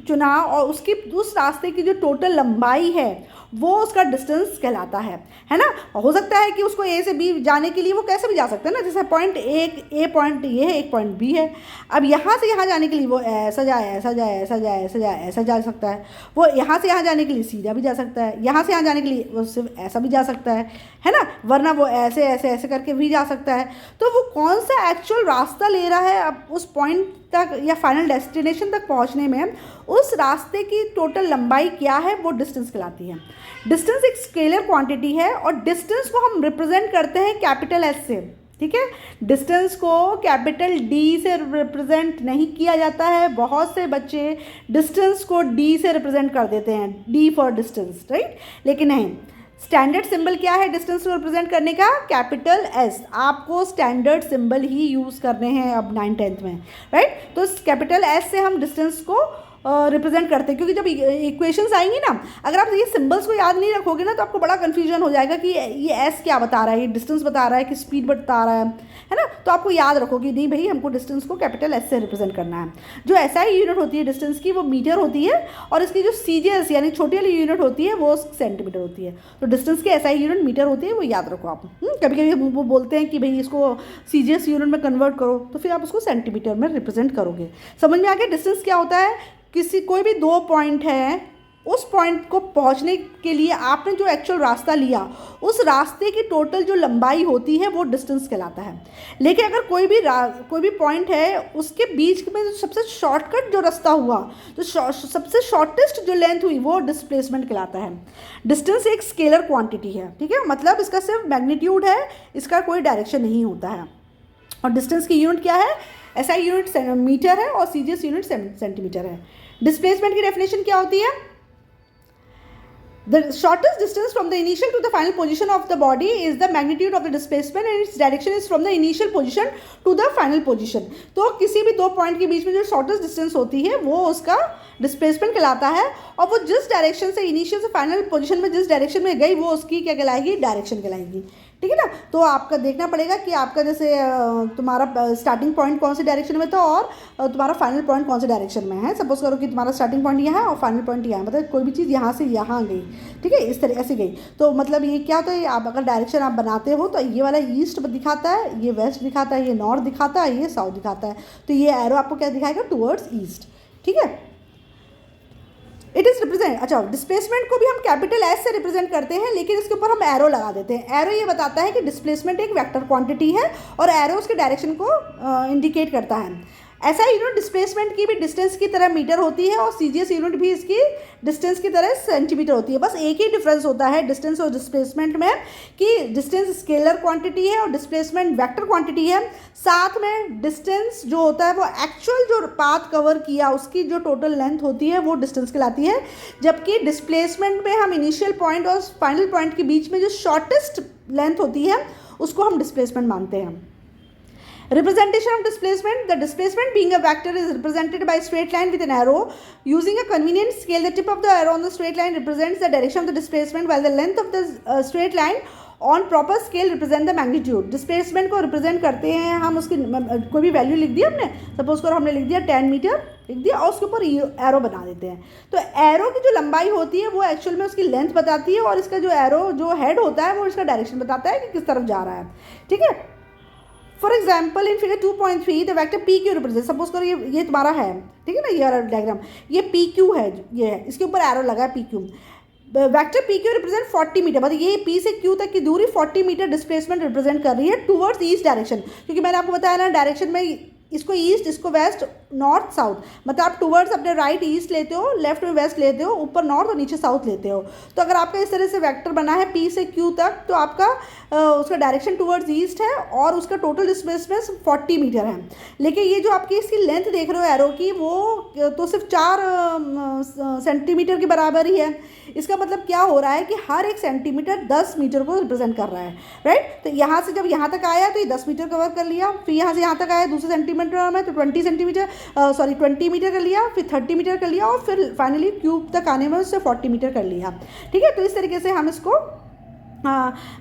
चुना और उसकी उस रास्ते की जो टोटल लंबाई है वो उसका डिस्टेंस कहलाता है ना। हो सकता है कि उसको ए से बी जाने के लिए वो कैसे भी जा सकता है ना, जैसे पॉइंट ए पॉइंट ये है, एक पॉइंट बी है। अब यहाँ से यहाँ जाने के लिए वो ऐसा ऐसा जा सकता है, वो यहाँ से यहाँ जाने के लिए सीधा भी जा सकता है, यहाँ से यहाँ जाने के लिए वो सिर्फ ऐसा भी जा सकता है ना, वरना वो ऐसे करके भी जा सकता है। तो वो कौन सा एक्चुअल रास्ता ले रहा है अब उस पॉइंट तक या फाइनल डेस्टिनेशन तक पहुंचने में, उस रास्ते की टोटल लंबाई क्या है वो डिस्टेंस कहलाती है। डिस्टेंस एक स्केलर क्वांटिटी है और डिस्टेंस को हम रिप्रेजेंट करते हैं कैपिटल एस से, ठीक है। डिस्टेंस को कैपिटल डी से रिप्रेजेंट नहीं किया जाता है, बहुत से बच्चे डिस्टेंस को डी से रिप्रेजेंट कर देते हैं, डी फॉर डिस्टेंस, राइट, लेकिन नहीं। स्टैंडर्ड सिंबल क्या है डिस्टेंस को रिप्रेजेंट करने का, कैपिटल एस। आपको स्टैंडर्ड सिंबल ही यूज़ करने हैं अब 9th-10th में, राइट। तो कैपिटल एस से हम डिस्टेंस को रिप्रेजेंट करते हैं, क्योंकि जब इक्वेशंस आएंगी ना, अगर आप ये सिंबल्स को याद नहीं रखोगे ना तो आपको बड़ा कन्फ्यूजन हो जाएगा कि ये एस क्या बता रहा है, ये डिस्टेंस बता रहा है कि स्पीड बता रहा है ना। तो आपको याद रखोगे नहीं भाई, हमको डिस्टेंस को कैपिटल एस से रिप्रेजेंट करना है। जो एसआई यूनिट होती है डिस्टेंस की वो मीटर होती है और इसकी जो सीजीएस यानी छोटी वाली यूनिट होती है वो सेंटीमीटर होती है। तो डिस्टेंस की एसआई यूनिट मीटर होती है, वो याद रखो आप। कभी कभी वो बोलते हैं कि भाई इसको सीजीएस यूनिट में कन्वर्ट करो, तो फिर आप उसको सेंटीमीटर में रिप्रेजेंट करोगे। समझ में आ गया डिस्टेंस क्या होता है। कोई भी दो पॉइंट है, उस पॉइंट को पहुंचने के लिए आपने जो एक्चुअल रास्ता लिया, उस रास्ते की टोटल जो लंबाई होती है वो डिस्टेंस कहलाता है। लेकिन अगर कोई भी पॉइंट है, उसके बीच में जो सबसे शॉर्टकट जो रास्ता हुआ, जो सबसे शॉर्टेस्ट जो लेंथ हुई, वो डिस्प्लेसमेंट कहलाता है। डिस्टेंस एक स्केलर क्वांटिटी है, ठीक है, मतलब इसका सिर्फ मैग्नीट्यूड है, इसका कोई डायरेक्शन नहीं होता है। और डिस्टेंस की यूनिट क्या है, एसआई यूनिट मीटर है और सीजीएस यूनिट सेंटीमीटर है। डिस्प्लेसमेंट की डेफिनेशन क्या होती है, the shortest distance from the initial to the final position of the body is the magnitude of the displacement and its direction is from the initial position to the final position। तो किसी भी दो point के बीच में जो shortest distance होती है वो उसका डिस्प्लेसमेंट कहलाता है, और वो जिस डायरेक्शन से इनिशियल से फाइनल पोजीशन में जिस डायरेक्शन में गई वो उसकी क्या कहलाएगी, डायरेक्शन कहलाएगी, ठीक है ना। तो आपका देखना पड़ेगा कि आपका जैसे तुम्हारा स्टार्टिंग पॉइंट कौन से डायरेक्शन में था और तुम्हारा फाइनल पॉइंट कौन से डायरेक्शन में है। सपोज करो कि तुम्हारा स्टार्टिंग पॉइंट यहाँ है और फाइनल पॉइंट यहाँ, मतलब कोई भी चीज़ यहाँ से यहाँ गई, ठीक है, इस तरह ऐसे गई, तो मतलब ये क्या होता है, आप अगर डायरेक्शन आप बनाते हो तो ये वाला ईस्ट दिखाता है, ये वेस्ट दिखाता है, ये नॉर्थ दिखाता है, ये साउथ दिखाता है, तो ये एरो आपको क्या दिखाएगा, टुवर्ड्स ईस्ट, ठीक है। इट इज़ रिप्रेजेंट, अच्छा, डिस्प्लेसमेंट को भी हम कैपिटल एस से रिप्रेजेंट करते हैं, लेकिन इसके ऊपर हम एरो लगा देते हैं। एरो ये बताता है कि डिस्प्लेसमेंट एक वेक्टर क्वांटिटी है और एरो उसके डायरेक्शन को इंडिकेट करता है। ऐसा यूनिट डिस्प्लेसमेंट की भी डिस्टेंस की तरह मीटर होती है और सीजीएस यूनिट भी इसकी डिस्टेंस की तरह सेंटीमीटर होती है। बस एक ही डिफरेंस होता है डिस्टेंस और डिस्प्लेसमेंट में कि डिस्टेंस स्केलर क्वांटिटी है और डिस्प्लेसमेंट वेक्टर क्वांटिटी है। साथ में डिस्टेंस जो होता है वो एक्चुअल जो पाथ कवर किया उसकी जो टोटल लेंथ होती है वो डिस्टेंस कहलाती है, जबकि डिस्प्लेसमेंट में हम इनिशियल पॉइंट और फाइनल पॉइंट के बीच में जो शॉर्टेस्ट लेंथ होती है उसको हम डिस्प्लेसमेंट मानते हैं। Representation of displacement: the displacement being a vector is represented by straight line with an arrow using a convenient scale. The tip of the arrow on the straight line represents the direction of the displacement while the length of the straight line on proper scale represent the magnitude. displacement को represent करते हैं हम, उसकी कोई भी value लिख दी हमने, suppose करो हमने लिख दिया 10 मीटर लिख दिया और उसके ऊपर एरो बना देते हैं। तो एरो की जो लंबाई होती है वो एक्चुअल में उसकी लेंथ बताती है और इसका जो एरो जो हेड होता है वो इसका डायरेक्शन बताता है कि किस तरफ जा रहा है। ठीक है, for example in figure 2.3 the vector P Q represent, suppose करो ये तुम्हारा है, ठीक है ना, ये वाला डायग्राम, ये पी क्यू है, ये है, इसके ऊपर एरो लगा है P Q. Vector P Q represent 40 metre, मतलब ये पी से क्यू तक की दूरी 40 मीटर डिस्प्लेसमेंट रिप्रेजेंट कर रही है टूवर्ड्स ईस्ट डायरेक्शन, क्योंकि मैंने आपको बताया ना डायरेक्शन में इसको ईस्ट, इसको वेस्ट, नॉर्थ साउथ, मतलब आप टूवर्ड्स अपने राइट ईस्ट लेते हो, लेफ्ट में वेस्ट लेते हो, ऊपर नॉर्थ और नीचे साउथ लेते हो। तो अगर आपका इस तरह से वेक्टर बना है पी से क्यू तक, तो आपका उसका डायरेक्शन टूवर्ड्स ईस्ट है और उसका टोटल डिस्प्लेसमेंट 40 मीटर है। लेकिन ये जो आपकी इसकी लेंथ देख रहे हो एरो की, वो तो सिर्फ 4 सेंटीमीटर के बराबर ही है। इसका मतलब क्या हो रहा है कि हर एक सेंटीमीटर 10 मीटर को रिप्रेजेंट कर रहा है, राइट। तो यहाँ से जब यहाँ तक आया तो ये 10 मीटर कवर कर लिया, फिर यहाँ से यहाँ तक आया दूसरे सेंटीमीटर में तो 20 मीटर कर लिया, फिर 30 मीटर कर लिया और फिर फाइनली क्यूब तक आने में उससे 40 मीटर कर लिया। ठीक है, तो इस तरीके से हम इसको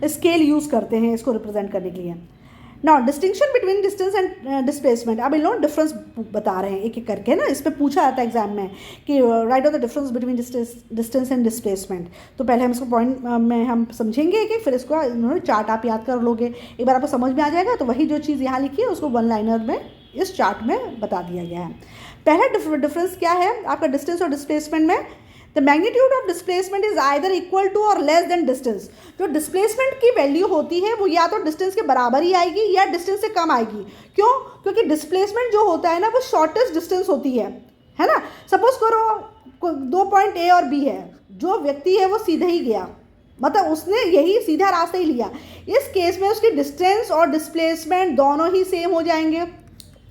स्केल यूज़ करते हैं इसको रिप्रेजेंट करने के लिए। Now distinction between distance and displacement, अब इन लोग डिफरेंस बता रहे हैं एक एक करके ना, इस पर पूछा जाता है एग्जाम में कि right of the difference between distance and displacement. तो पहले हम इसको पॉइंट में हम समझेंगे कि फिर इसको इन्होंने चार्ट आप याद कर लोगे, एक बार आपको समझ में आ जाएगा तो वही जो चीज़ यहाँ लिखी है उसको वन लाइनर में इस चार्ट में बता दिया गया है। पहला डिफरेंस क्या है आपका डिस्टेंस और डिस्प्लेसमेंट में? The magnitude of displacement is either equal to और लेस देन डिस्टेंस। जो डिस्प्लेसमेंट की वैल्यू होती है वो या तो डिस्टेंस के बराबर ही आएगी या डिस्टेंस से कम आएगी। क्यों? क्योंकि डिस्प्लेसमेंट जो होता है ना वो शॉर्टेस्ट डिस्टेंस होती है ना। सपोज करो 2 पॉइंट ए और बी है, जो व्यक्ति है वो सीधे ही गया, मतलब उसने यही सीधा रास्ता ही लिया, इस केस में उसकी डिस्टेंस और डिस्प्लेसमेंट दोनों ही सेम हो जाएंगे,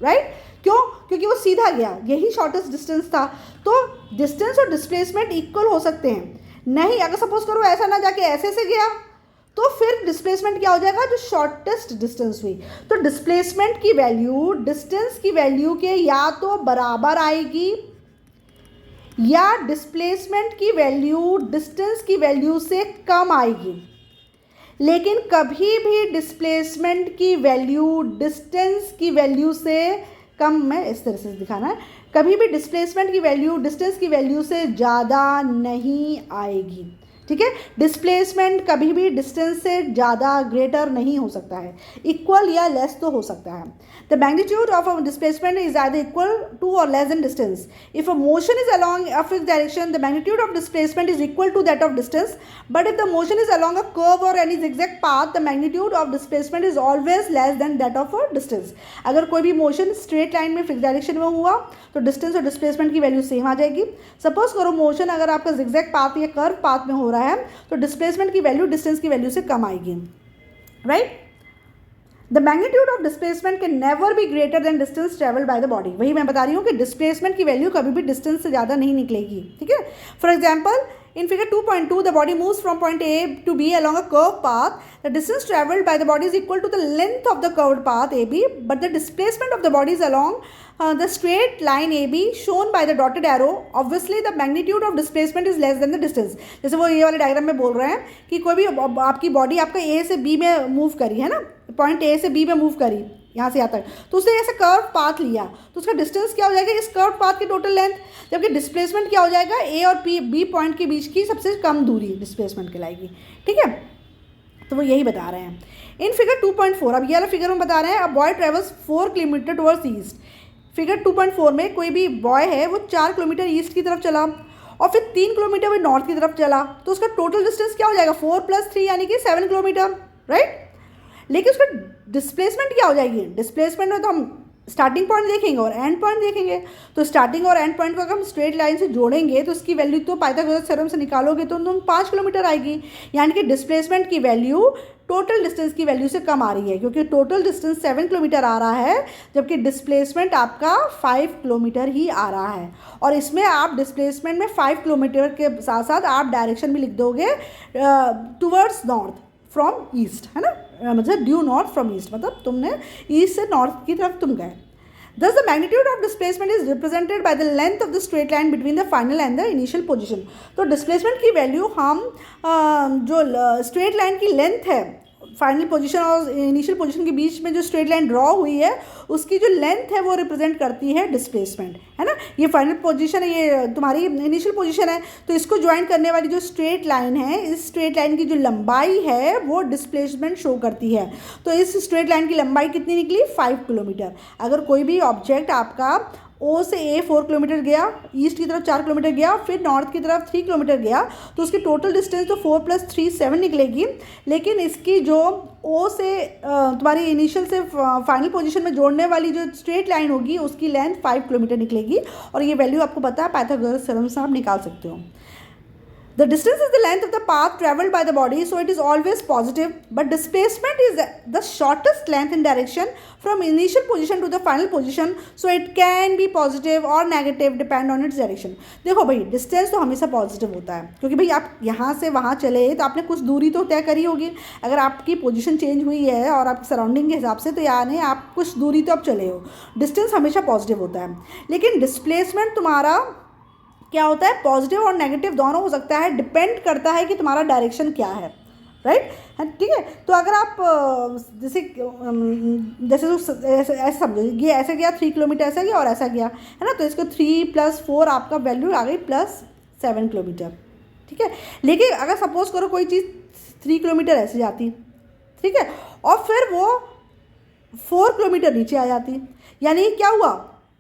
राइट। क्यों? क्योंकि वो सीधा गया, यही शॉर्टेस्ट डिस्टेंस था। तो डिस्टेंस और डिस्प्लेसमेंट इक्वल हो सकते हैं। नहीं, अगर सपोज करो ऐसा ना जाके ऐसे से गया तो फिर डिस्प्लेसमेंट क्या हो जाएगा? जो शॉर्टेस्ट डिस्टेंस हुई। तो डिस्प्लेसमेंट की वैल्यू डिस्टेंस की वैल्यू के या तो बराबर आएगी या डिस्प्लेसमेंट की वैल्यू डिस्टेंस की वैल्यू से कम आएगी। लेकिन कभी भी डिस्प्लेसमेंट की वैल्यू डिस्टेंस की वैल्यू से कम, में इस तरह से दिखाना है, कभी भी डिस्प्लेसमेंट की वैल्यू डिस्टेंस की वैल्यू से ज़्यादा नहीं आएगी। ठीक है, डिस्प्लेसमेंट कभी भी डिस्टेंस से ज़्यादा ग्रेटर नहीं हो सकता है, इक्वल या लेस तो हो सकता है। The magnitude of a displacement is either equal to और less than distance. If a motion is along a fixed direction the magnitude of displacement is equal to that of distance, but if the motion is along a curve or any zigzag path the magnitude of displacement is always less than that of a distance. अगर कोई भी motion straight line में fix direction में हुआ तो distance और displacement की value same आ जाएगी। सपोज करो मोशन अगर आपका zigzag पाथ या कर्व पाथ में हो रहा है तो डिस्प्लेसमेंट की वैल्यू डिस्टेंस की वैल्यू से कम आएगी, right. The magnitude of displacement can never be greater than distance travelled by the body. वही मैं बता रही हूँ कि डिस्प्लेसमेंट की वैल्यू कभी भी डिस्टेंस से ज़्यादा नहीं निकलेगी। ठीक है, for example in figure 2.2 the body moves from point A to B along a curved path. The distance traveled by the body is equal to the length of the curved path AB, but the displacement of the body is along the straight line AB shown by the dotted arrow. Obviously the magnitude of displacement is less than the distance. जैसे वो ये वाले diagram में बोल रहे हैं कि कोई भी आपकी बॉडी आपका A से B में मूव करी है ना, पॉइंट A से B में मूव करी यहाँ से यहाँ तक, तो उसने ऐसे कर्व पाथ लिया तो उसका डिस्टेंस क्या हो जाएगा? इस कर्व पाथ की टोटल लेंथ। जबकि डिस्प्लेसमेंट क्या हो जाएगा? ए और बी पॉइंट के बीच की सबसे कम दूरी डिस्प्लेसमेंट कहलाएगी। ठीक है, तो वो यही बता रहे हैं इन फिगर 2.4। अब ये वाला फिगर में बता रहे हैं, अब boy travels 4 kilometre towards east. Figure 2.4 में कोई भी बॉय है वो 4 किलोमीटर ईस्ट की तरफ चला और फिर 3 किलोमीटर वो नॉर्थ की तरफ चला, तो उसका टोटल डिस्टेंस क्या हो जाएगा? 4 + 3 यानी कि 7 किलोमीटर, राइट। लेकिन उसका डिस्प्लेसमेंट क्या हो जाएगी? डिस्प्लेसमेंट में तो हम स्टार्टिंग पॉइंट देखेंगे और एंड पॉइंट देखेंगे, तो स्टार्टिंग और एंड पॉइंट को अगर हम स्ट्रेट लाइन से जोड़ेंगे तो उसकी वैल्यू तो पाइथागोरस थ्योरम से निकालोगे तो तुम 5 किलोमीटर आएगी। यानी कि डिस्प्लेसमेंट की वैल्यू टोटल डिस्टेंस की वैल्यू से कम आ रही है, क्योंकि टोटल डिस्टेंस 7 किलोमीटर आ रहा है जबकि डिस्प्लेसमेंट आपका 5 किलोमीटर ही आ रहा है। और इसमें आप डिस्प्लेसमेंट में 5 किलोमीटर के साथ साथ आप डायरेक्शन भी लिख दोगे टूवर्ड्स नॉर्थ, फ्रॉम ईस्ट, है ना, मतलब ड्यू नॉर्थ फ्रॉम ईस्ट, मतलब तुमने ईस्ट से नॉर्थ की तरफ तुम गए। Thus, the magnitude of displacement is represented by the length of the straight line between the final and the initial position. तो displacement की वैल्यू हम जो straight line की length है फाइनल पोजीशन और इनिशियल पोजीशन के बीच में जो स्ट्रेट लाइन ड्रॉ हुई है उसकी जो लेंथ है वो रिप्रेजेंट करती है डिस्प्लेसमेंट, है ना। ये फाइनल पोजीशन है, ये तुम्हारी इनिशियल पोजीशन है, तो इसको ज्वाइन करने वाली जो स्ट्रेट लाइन है, इस स्ट्रेट लाइन की जो लंबाई है वो डिस्प्लेसमेंट शो करती है। तो इस स्ट्रेट लाइन की लंबाई कितनी निकली? 5 किलोमीटर। अगर कोई भी ऑब्जेक्ट आपका ओ से ए 4 किलोमीटर गया, ईस्ट की तरफ 4 किलोमीटर गया, फिर नॉर्थ की तरफ 3 किलोमीटर गया, तो उसकी टोटल डिस्टेंस तो 4 + 3 7 निकलेगी। लेकिन इसकी जो ओ से तुम्हारी इनिशियल से फाइनल पोजीशन में जोड़ने वाली जो स्ट्रेट लाइन होगी उसकी लेंथ 5 किलोमीटर निकलेगी। और ये वैल्यू आपको पता है, पाइथागोरस थ्योरम से आप निकाल सकते हो। The distance is the length of the path traveled by the body, so it is always positive. But displacement is the shortest length in direction from initial position to the final position, so it can be positive or negative depend on its direction. देखो भाई, distance तो हमेशा positive होता है, क्योंकि भाई आप यहाँ से वहाँ चले तो आपने कुछ दूरी तो तय करी होगी। अगर आपकी पोजीशन चेंज हुई है और आपकी सराउंडिंग के हिसाब से, तो यानी आप कुछ दूरी तो आप चले हो, डिस्टेंस हमेशा पॉजिटिव होता है। लेकिन डिस्प्लेसमेंट तुम्हारा क्या होता है? पॉजिटिव और नेगेटिव दोनों हो सकता है, डिपेंड करता है कि तुम्हारा डायरेक्शन क्या है, राइट है, ठीक है। तो अगर आप जैसे ऐसे समझो, ये ऐसे गया 3 किलोमीटर, ऐसा गया और ऐसा गया, है ना, तो इसको 3 + 4 आपका वैल्यू आ गई +7 किलोमीटर, ठीक है। लेकिन अगर सपोज करो कोई चीज़ 3 किलोमीटर ऐसे जाती, ठीक है, और फिर वो 4 किलोमीटर नीचे आ जाती, यानी क्या हुआ?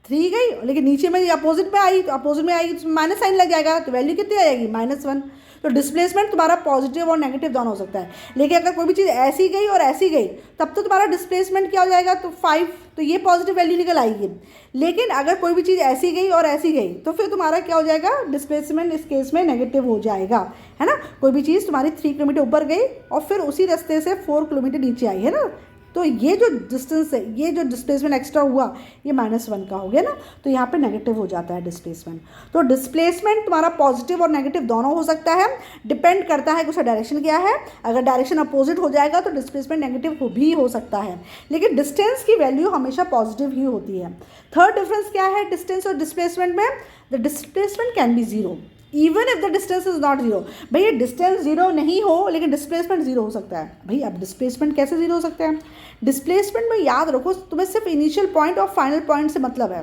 3 गई, लेकिन नीचे में अपोजिट में आई, तो अपोजिट में आएगी तो माइनस साइन लग जाएगा, तो वैल्यू कितनी आ जाएगी? -1। तो डिस्प्लेसमेंट तुम्हारा पॉजिटिव और नेगेटिव दोनों हो सकता है। लेकिन अगर कोई भी चीज़ ऐसी गई और ऐसी गई, तब तो तुम्हारा डिस्प्लेसमेंट क्या हो जाएगा? तो 5, तो ये पॉजिटिव वैल्यू निकल आएगी। लेकिन अगर कोई भी चीज़ ऐसी गई और ऐसी गई, तो फिर तुम्हारा क्या हो जाएगा? डिस्प्लेसमेंट इस केस में नेगेटिव हो जाएगा, है ना। कोई भी चीज़ तुम्हारी 3 किलोमीटर ऊपर गई और फिर उसी रास्ते से 4 किलोमीटर नीचे आई, है ना, तो ये जो डिस्टेंस है, ये जो डिस्प्लेसमेंट एक्स्ट्रा हुआ, ये -1 का हो गया ना, तो यहाँ पे नेगेटिव हो जाता है डिस्प्लेसमेंट। तो डिस्प्लेसमेंट तुम्हारा पॉजिटिव और नेगेटिव दोनों हो सकता है, डिपेंड करता है कि उसका डायरेक्शन क्या है। अगर डायरेक्शन अपोजिट हो जाएगा तो डिस्प्लेसमेंट नेगेटिव भी हो सकता है, लेकिन डिस्टेंस की वैल्यू हमेशा पॉजिटिव ही होती है। थर्ड डिफरेंस क्या है डिस्टेंस और डिस्प्लेसमेंट में? The displacement can be 0 even if the distance is not 0। भैया डिस्टेंस 0 नहीं हो, लेकिन डिस्प्लेसमेंट 0 हो सकता है। भाई अब डिस्प्लेसमेंट कैसे 0 हो सकता है? डिस्प्लेसमेंट में याद रखो, तुम्हें सिर्फ इनिशियल पॉइंट और फाइनल पॉइंट से मतलब है,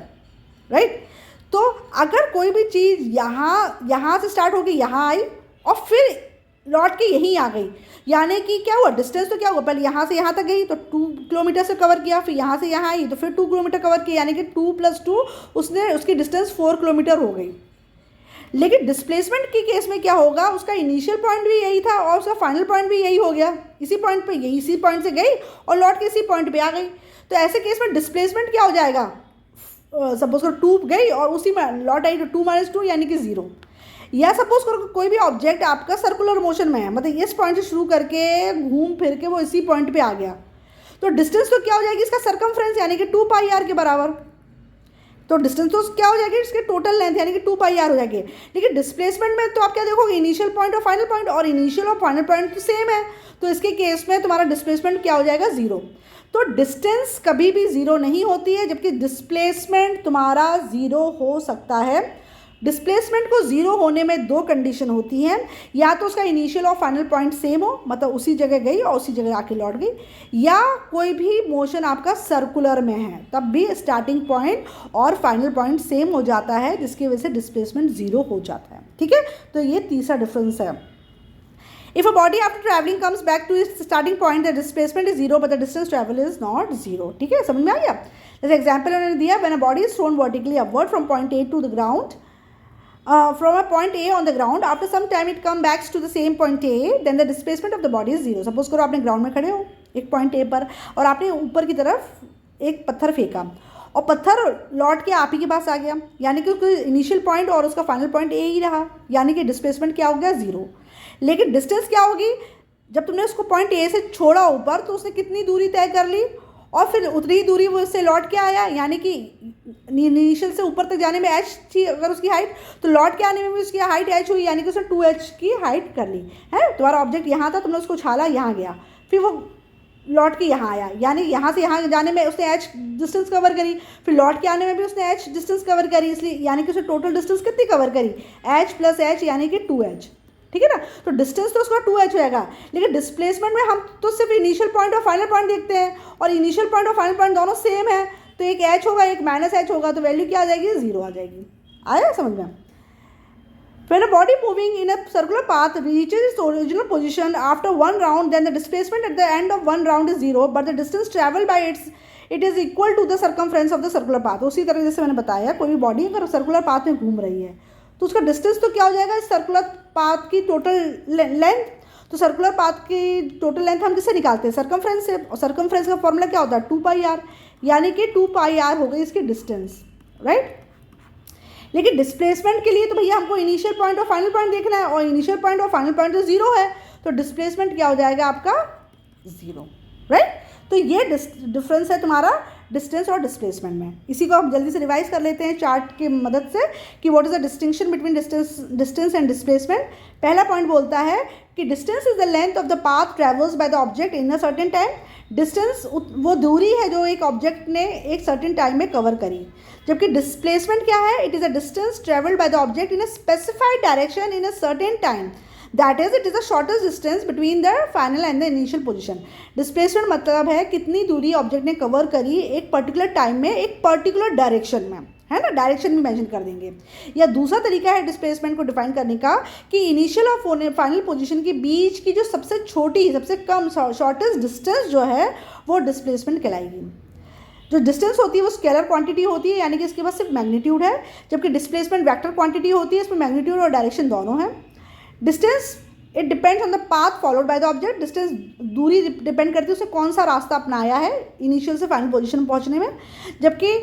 राइट। तो अगर कोई भी चीज़ यहाँ से स्टार्ट होकर यहाँ आई और फिर लौट के यहीं आ गई, यानी कि क्या हुआ? डिस्टेंस तो क्या हुआ? पहले यहाँ से यहाँ तक गई तो 2 किलोमीटर से कवर किया, फिर यहाँ से यहाँ आई तो फिर 2 किलोमीटर कवर किया, यानी कि 2 + 2 उसकी डिस्टेंस 4 किलोमीटर हो गई। लेकिन डिस्प्लेसमेंट के केस में क्या होगा? उसका इनिशियल पॉइंट भी यही था और उसका फाइनल पॉइंट भी यही हो गया, इसी पॉइंट पे, यही इसी पॉइंट से गई और लौट के इसी पॉइंट पे आ गई। तो ऐसे केस में डिस्प्लेसमेंट क्या हो जाएगा? सपोज करो 2 गई और उसी में लौट आई, तो 2 - 2 यानी कि 0। या सपोज करो कोई भी ऑब्जेक्ट आपका सर्कुलर मोशन में है, मतलब इस पॉइंट से शुरू करके घूम फिर के वो इसी पॉइंट पे आ गया, तो डिस्टेंस तो क्या हो जाएगी? इसका सर्कमफ्रेंस, यानी कि 2πr के बराबर। तो डिस्टेंस तो क्या हो जाएगी? इसके टोटल लेंथ, यानी कि 2πr हो जाएगी। लेकिन डिस्प्लेसमेंट में तो आप क्या देखोगे? इनिशियल पॉइंट और फाइनल पॉइंट, और इनिशियल और फाइनल पॉइंट तो सेम है, तो इसके केस में तुम्हारा डिस्प्लेसमेंट क्या हो जाएगा? 0। तो डिस्टेंस कभी भी 0 नहीं होती है, जबकि डिस्प्लेसमेंट तुम्हारा 0 हो सकता है। डिस्प्लेसमेंट को 0 होने में 2 कंडीशन होती हैं, या तो उसका इनिशियल और फाइनल पॉइंट सेम हो, मतलब उसी जगह गई और उसी जगह आके लौट गई, या कोई भी मोशन आपका सर्कुलर में है, तब भी स्टार्टिंग पॉइंट और फाइनल पॉइंट सेम हो जाता है, जिसकी वजह से डिस्प्लेसमेंट 0 हो जाता है, ठीक है। तो ये तीसरा डिफरेंस है। If a body after traveling comes back to its starting point, the displacement is 0, but the distance travel is not 0. ठीक है, समझ में आ गया? जैसे एग्जाम्पल उन्होंने दिया, when a body is thrown vertically upward from point A to the ground, from a point A on the ground, after some time it comes back to the same point A, then the displacement of the body is 0. Suppose करो आपने ground में खड़े हो एक point A पर, और आपने ऊपर की तरफ एक पत्थर फेंका और पत्थर लौट के आप ही के पास आ गया, यानी कि उसका इनिशियल पॉइंट और उसका फाइनल पॉइंट A ही रहा, यानी कि डिस्प्लेसमेंट क्या हो गया? 0। लेकिन डिस्टेंस क्या होगी? जब तुमने उसको पॉइंट ए से छोड़ा ऊपर, तो उसने कितनी दूरी तय कर ली, और फिर उतनी ही दूरी वो उससे लौट के आया, यानी कि इनिशियल से ऊपर तक जाने में h थी अगर उसकी हाइट, तो लौट के आने में भी उसकी हाइट h हुई, यानी कि उसने 2h की हाइट कर ली है। तुम्हारा ऑब्जेक्ट यहाँ था, तुमने उसको उछाला, यहाँ गया, फिर वो लौट के यहाँ आया, यानी यहाँ से यहाँ जाने में उसने h डिस्टेंस कवर करी, फिर लौट के आने में भी उसने h डिस्टेंस कवर करी, इसलिए यानी कि उसने टोटल डिस्टेंस कितनी कवर करी, h प्लस h यानी कि 2h। ठीक है ना, तो डिस्टेंस तो उसका 2h होएगा, लेकिन डिस्प्लेसमेंट में हम तो सिर्फ इनिशियल पॉइंट और फाइनल पॉइंट देखते हैं, और इनिशियल पॉइंट और फाइनल पॉइंट दोनों सेम है, तो एक h होगा एक माइनस h होगा, तो वैल्यू क्या आ जाएगी, 0 आ जाएगी। आया समझ में? When a body moving in a circular path reaches its original position after one round, then the displacement at the end of one round is 0, but the distance traveled by it is equal to the circumference of the circular path। उसी तरह जैसे मैंने बताया, कोई भी body अगर circular path में घूम रही है तो उसका डिस्टेंस तो क्या हो जाएगा, इस सर्कुलर पाथ की टोटल लेंथ। तो सर्कुलर पाथ की टोटल लेंथ हम किससे निकालते हैं, सर्कमफ्रेंस से, और सर्कमफ्रेंस का फॉर्मूला क्या होता है, 2πr, यानी कि 2πr हो गई इसकी डिस्टेंस, राइट। लेकिन डिस्प्लेसमेंट के लिए तो भैया हमको इनिशियल पॉइंट और फाइनल पॉइंट देखना है, और इनिशियल पॉइंट और फाइनल पॉइंट तो 0 है, तो डिस्प्लेसमेंट क्या हो जाएगा आपका, 0, राइट। तो ये डिफरेंस है तुम्हारा डिस्टेंस और डिस्प्लेसमेंट में। इसी को हम जल्दी से रिवाइज कर लेते हैं चार्ट की मदद से कि what is the distinction between distance and displacement. पहला पॉइंट बोलता है कि distance is the length of the path travels by the object in a certain time. Distance वो दूरी है जो एक ऑब्जेक्ट ने एक सर्टेन टाइम में कवर करी, जबकि डिस्प्लेसमेंट क्या है, it is a distance travelled by the object in a specified direction in a certain time, that is it is the shortest distance between the final and the initial position. Displacement मतलब है कितनी दूरी object ने cover करी एक particular time में एक particular direction में, है ना, डायरेक्शन भी मेंशन कर देंगे। या दूसरा तरीका है डिस्प्लेसमेंट को डिफाइन करने का कि इनिशियल और फाइनल पोजीशन के बीच की जो सबसे छोटी सबसे कम शॉर्टेस्ट डिस्टेंस जो है वो डिस्प्लेसमेंट कहलाएगी। जो डिस्टेंस होती है वो स्केलर क्वांटिटी होती है, यानी कि इसके पास सिर्फ मैग्नीट्यूड है, जबकि डिस्प्लेसमेंट वेक्टर क्वांटिटी होती है, इसमें मैग्नीट्यूड और डायरेक्शन दोनों है। Distance it depends on the path followed by the object. Distance दूरी डिपेंड करती है उसने कौन सा रास्ता अपनाया है इनिशियल से फाइनल पोजीशन में पहुंचने में, जबकि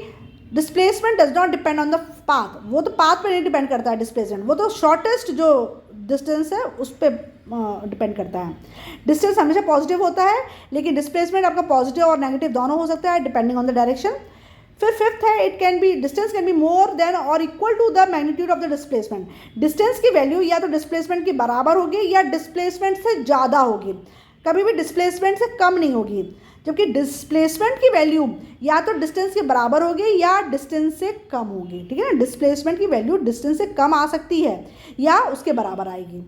displacement does not depend on the path. वो तो पाथ पर नहीं डिपेंड करता है डिस्प्लेसमेंट, वो तो शॉर्टेस्ट जो डिस्टेंस है उस पर डिपेंड करता है। डिस्टेंस हमेशा पॉजिटिव होता है, लेकिन डिस्प्लेसमेंट आपका पॉजिटिव और नेगेटिव दोनों हो सकता है डिपेंडिंग ऑन द डायरेक्शन। फिर फिफ्थ है it can be distance can be more than or equal to the magnitude of the displacement. Distance की वैल्यू या तो डिस्प्लेसमेंट के बराबर होगी या डिस्प्लेसमेंट से ज़्यादा होगी, कभी भी डिस्प्लेसमेंट से कम नहीं होगी। जबकि डिस्प्लेसमेंट की वैल्यू या तो डिस्टेंस के बराबर होगी या डिस्टेंस से कम होगी, ठीक है ना। डिस्प्लेसमेंट की वैल्यू डिस्टेंस से कम आ सकती है या उसके बराबर आएगी।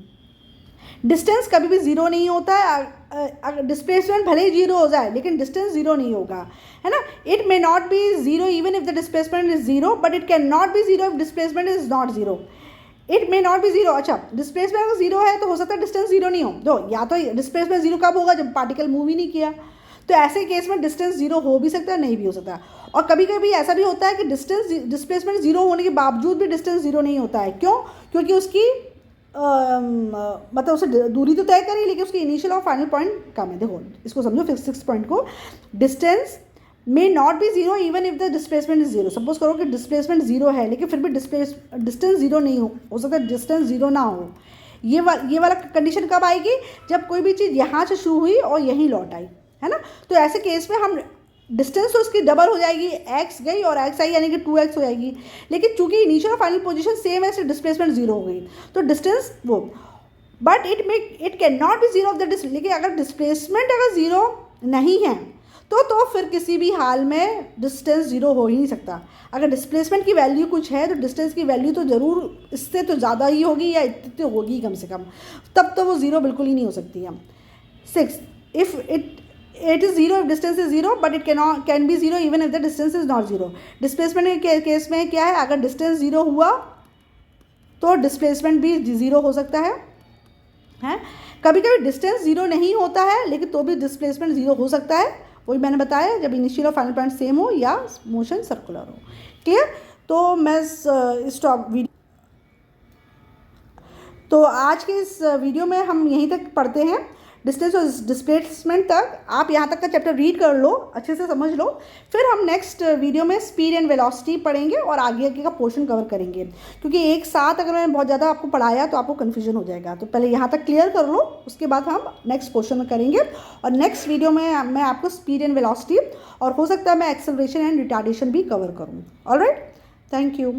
डिस्टेंस कभी भी जीरो नहीं होता है, डिस्प्लेसमेंट भले ही जीरो हो जाए लेकिन डिस्टेंस जीरो नहीं होगा, है ना। It may not be zero even if the displacement is zero, but it can not be zero if displacement is not zero. It may not be zero, अच्छा displacement अगर zero है तो हो सकता है डिस्टेंस जीरो नहीं हो, जो या तो डिस्प्लेसमेंट जीरो कब होगा जब पार्टिकल मूव ही नहीं किया, तो ऐसे केस में डिस्टेंस जीरो हो भी सकता है नहीं भी हो सकता। और कभी कभी ऐसा भी होता है कि डिस्प्लेसमेंट जीरो होने के बावजूद भी डिस्टेंस जीरो नहीं होता है। क्यों? क्योंकि उसकी मतलब उसे दूरी तो तय करी लेकिन उसकी इनिशियल और फाइनल पॉइंट कम है। देखो इसको समझो, फिर 6 पॉइंट को, distance may not be zero even if the displacement is zero. Suppose करो कि डिस्प्लेसमेंट जीरो है लेकिन फिर भी डिस्टेंस जीरो नहीं हो सकता है डिस्टेंस जीरो ना हो। ये वाला कंडीशन कब आएगी? जब कोई भी चीज़ यहाँ से शुरू हुई और यहीं लौट आई, है ना। तो ऐसे केस में हम डिस्टेंस तो उसकी डबल हो जाएगी, x गई और x आई यानी कि 2x हो जाएगी, लेकिन चूंकि इनिशियल और फाइनल पोजीशन सेम है इसलिए डिस्प्लेसमेंट जीरो हो गई, तो डिस्टेंस वो, but it can not be zero of the distance. लेकिन अगर डिस्प्लेसमेंट अगर जीरो नहीं है तो फिर किसी भी हाल में डिस्टेंस जीरो हो ही नहीं सकता। अगर डिस्प्लेसमेंट की वैल्यू कुछ है तो डिस्टेंस की वैल्यू तो ज़रूर इससे तो ज़्यादा ही होगी या इतनी तो होगी कम से कम, तब तो वो ज़ीरो बिल्कुल ही नहीं हो सकती है। 6 if it is zero if distance is zero, but it can B zero even if the distance is not zero. Displacement के केस में क्या है, अगर डिस्टेंस जीरो हुआ तो डिस्प्लेसमेंट भी जीरो हो सकता है। कभी कभी डिस्टेंस जीरो नहीं होता है लेकिन तो भी डिस्प्लेसमेंट जीरो हो सकता है, वही मैंने बताया, जब इनिशियल और फाइनल पॉइंट सेम हो या मोशन सर्कुलर हो। क्लियर? तो मैं स्टॉप वीडियो, तो आज के इस वीडियो में हम यहीं तक पढ़ते हैं। डिस्टेंस और डिस्प्लेसमेंट तक आप यहाँ तक का चैप्टर रीड कर लो, अच्छे से समझ लो। फिर हम नेक्स्ट वीडियो में स्पीड एंड वेलोसिटी पढ़ेंगे और आगे आगे का पोर्शन कवर करेंगे, क्योंकि एक साथ अगर मैंने बहुत ज़्यादा आपको पढ़ाया तो आपको कन्फ्यूजन हो जाएगा। तो पहले यहाँ तक क्लियर कर लो, उसके बाद हम नेक्स्ट पोर्शन में करेंगे। और नेक्स्ट वीडियो में मैं आपको स्पीड एंड वेलोसिटी और हो सकता है मैं एक्सेलरेशन एंड रिटार्डेशन भी कवर करूँ। Alright, thank you.